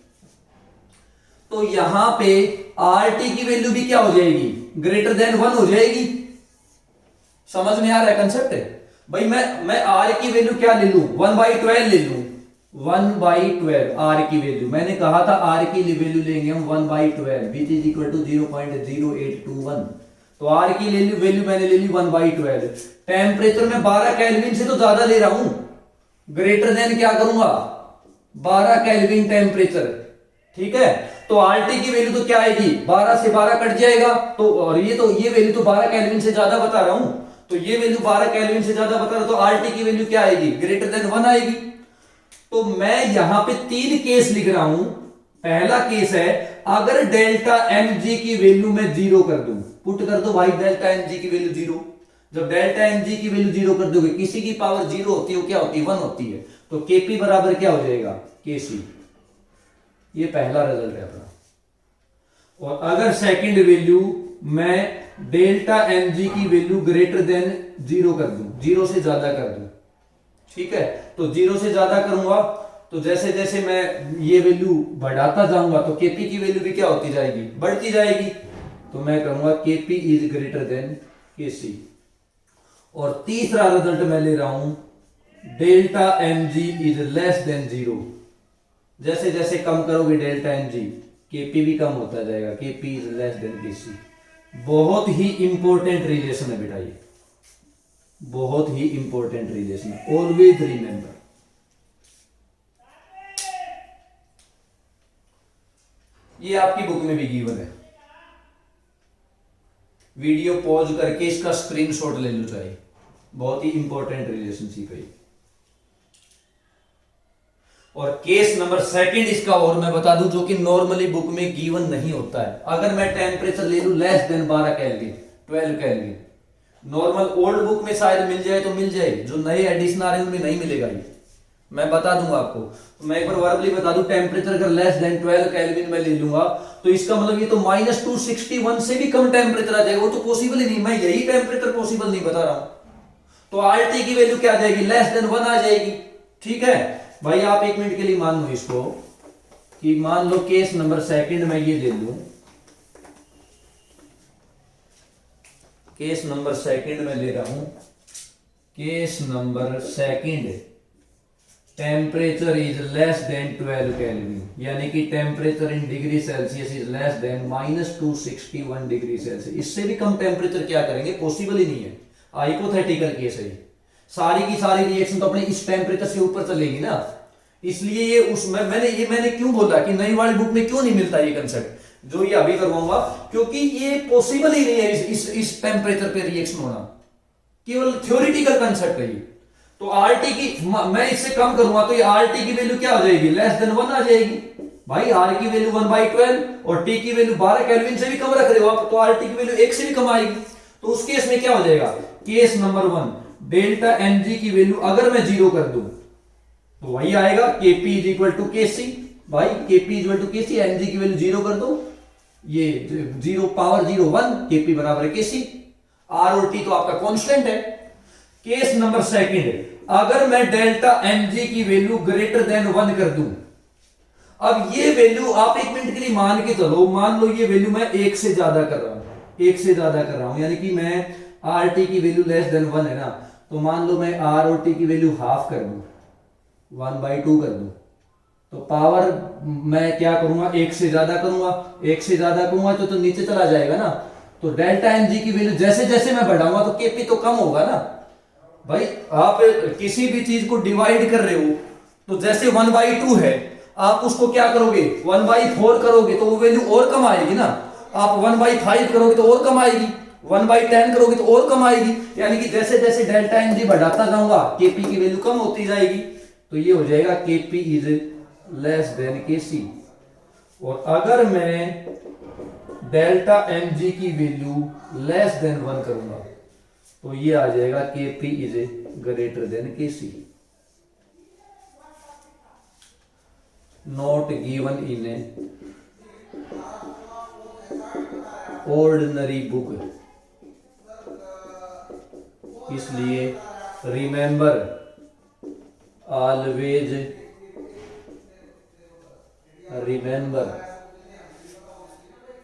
तो यहां पे RT की वैल्यू भी क्या हो जाएगी, ग्रेटर देन 1 हो जाएगी। समझ में आ रहा है कंसेप्ट है भाई। मैं R की वैल्यू क्या ले लूं, 1/12 ले लूं, 1/12 R की वैल्यू। मैंने कहा था R की वैल्यू लेंगे हम 1/12 विच इज इक्वल टू 0.0821। तो R की वैल्यू मैंने ले ली 1/12। टेम्परेचर में 12 केल्विन से तो ज्यादा ले रहा हूं, ग्रेटर देन क्या करूंगा, 12 केल्विन टेम्परेचर। ठीक है, तो RT की वैल्यू तो क्या आएगी, 12 से 12 कट जाएगा तो, और ये वैल्यू तो 12 केल्विन से ज्यादा बता रहा हूं, तो ये वैल्यू 12 केल्विन से ज्यादा बता रहा हूं, तो RT की वैल्यू क्या आएगी, ग्रेटर देन 1 आएगी। तो मैं यहां पे 3 केस लिख रहा हूं। पहला केस है अगर डेल्टा Mg की वैल्यू मैं 0 कर दूं, पुट कर दो भाई डेल्टा Mg की वैल्यू 0। जब डेल्टा Mg की वैल्यू 0 कर दोगे, किसी की पावर 0 होती है, क्या होती है, 1 होती है, तो Kp बराबर क्या हो जाएगा, Kc। ये पहला रिजल्ट है अपना। और अगर सेकंड वैल्यू मैं डेल्टा Mg की वैल्यू ग्रेटर देन 0 कर दूं, 0 से ज्यादा कर दूं, ठीक है, तो 0 से ज्यादा करूंगा तो जैसे जैसे मैं ये वैल्यू बढ़ाता जाऊंगा तो Kp की वैल्यू भी क्या होती जाएगी, बढ़ती जाएगी। तो मैं कहूंगा Kp is greater then Kc। और तीसरा रिजल्ट मैं ले रहा हूं delta Mg is less than 0। जैसे जैसे कम करोगे डेल्टा Mg, Kp भी कम होता जाएगा, Kp is less than Kc। बहुत ही इंपॉर्टेंट रिलेशन है बेटा, ये बहुत ही इंपॉर्टेंट रिलेशन है, ऑलवेज रिमेंबर। ये आपकी बुक में भी गिवन है, वीडियो पॉज करके इसका स्क्रीनशॉट ले लो चाहिए, बहुत ही इंपॉर्टेंट रिलेशनशिप है। और केस नंबर सेकंड इसका और मैं बता दूं, जो कि नॉर्मली बुक में गिवन नहीं होता है। अगर मैं टेम्परेचर ले लूं less than 12 kelvin, 12 kelvin, normal old book में शायद मिल जाए तो मिल जाए, जो नए एडिशन आ रहे हैं उनमें नहीं मिलेगा, ये मैं बता दूंगा आपको। तो मैं एक बार वर्बली बता दूं, टेम्परेचर अगर लेस देन 12 केल्विन में ले लूंगा तो इसका मतलब ये तो -261 से भी कम टेम्परेचर आ जाएगा, वो तो पॉसिबल ही नहीं, मैं यही टेम्परेचर पॉसिबल नहीं बता रहा हूं। तो RT की वैल्यू क्या आ जाएगी, लेस देन 1 आ जाएगी। ठीक है भाई, आप एक मिनट के लिए मान लो इसको कि मान लो केस नंबर सेकंड में ये ले लूं, केस नंबर सेकंड में ले रहा हूं, case number second temperature is less than 12 kelvin, यानी कि temperature in degree Celsius is less than -261 degree Celsius. इससे भी कम टेम्परेचर क्या करेंगे, पॉसिबल ही नहीं है, हाइपोथेटिकल केस है। सारी की सारी रिएक्शन तो अपने इस टेम्परेचर से ऊपर चलेगी ना, इसलिए ये उसमें मैंने क्यों बोला कि नई वाली बुक में क्यों नहीं मिलता ये कंसेप्ट जो ये अभी करवाऊंगा, क्योंकि ये पॉसिबल ही नहीं है इस टेम्परेचर पे रिएक्शन होना, केवल थ्योरेटिकल कंसेप्ट है ये। तो आरटी की मैं इससे कम करूंगा तो ये आरटी की वैल्यू क्या हो जाएगी, लेस देन 1 आ जाएगी। भाई आर की वैल्यू 1/12 और टी की वैल्यू 12 केल्विन से भी कम रख रहे हो आप, तो आरटी की वैल्यू 1 से भी कम आएगी। तो उस केस में क्या हो जाएगा, case number 1 delta M G की वैल्यू अगर मैं 0 कर दूं तो वही आएगा KP is equal to KC. भाई KP is equal to KC, M G की वैल्यू 0 कर दो, ये 0 पावर 0 1, केपी बराबर है केसी। आर और टी तो आपका कांस्टेंट है। केस नंबर सेकंड, अगर मैं डेल्टा एम जी की वैल्यू ग्रेटर देन 1 कर दूं, अब ये वैल्यू आप एक मिनट के लिए मान के चलो, मान लो ये वैल्यू मैं 1 से ज्यादा कर रहा हूं, 1 से ज्यादा कर रहा हूं, यानी कि मैं आर टी की वैल्यू लेस देन 1 है ना, तो मान लो मैं आर और टी की वैल्यू हाफ कर दूं, 1/2 कर दूं, तो पावर मैं क्या करूंगा, 1 से ज्यादा करूंगा, 1 से ज्यादा करूंगा तो नीचे चला जाएगा ना। तो डेल्टा एम जी की वैल्यू जैसे जैसे मैं बढ़ाऊंगा तो केपी तो कम होगा ना। भाई आप किसी भी चीज को डिवाइड कर रहे हो तो जैसे 1/2 है, आप उसको क्या करोगे 1/4 करोगे तो वो वैल्यू और कम आएगी ना। आप 1/5 करोगे तो और कम आएगी, 1/10 करोगे तो और कम आएगी। यानी कि जैसे जैसे डेल्टा एम जी बढ़ाता जाऊंगा केपी की वैल्यू कम होती जाएगी। तो ये हो जाएगा केपी इज लेस देन केसी। और अगर मैं डेल्टा एम जी की वैल्यू लेस देन 1 करूंगा तो ये आ जाएगा KP is greater than KC. Not given in ordinary book, इसलिए रिमेंबर ऑलवेज रिमेंबर।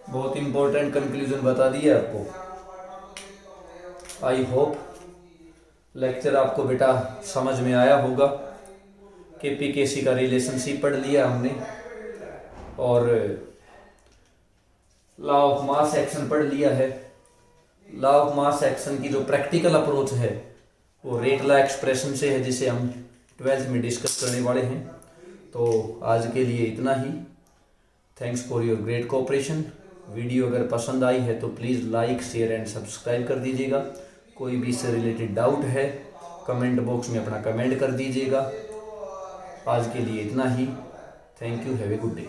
बहुत इंपॉर्टेंट कंक्लूजन बता दिया आपको। आई होप लेक्चर आपको बेटा समझ में आया होगा। केपी केसी का रिलेशनशिप पढ़ लिया हमने और लॉ ऑफ मास एक्शन पढ़ लिया है। लॉ ऑफ मास एक्शन की जो प्रैक्टिकल अप्रोच है वो रेट लॉ एक्सप्रेशन से है, जिसे हम 12th में डिस्कस करने वाले हैं। तो आज के लिए इतना ही। Thanks for your great cooperation. Video अगर पसंद आई है तो please like share and subscribe कर दीजिएगा। कोई भी इससे रिलेटेड डाउट है कमेंट बॉक्स में अपना कमेंट कर दीजिएगा। आज के लिए इतना ही। Thank you, have a good day.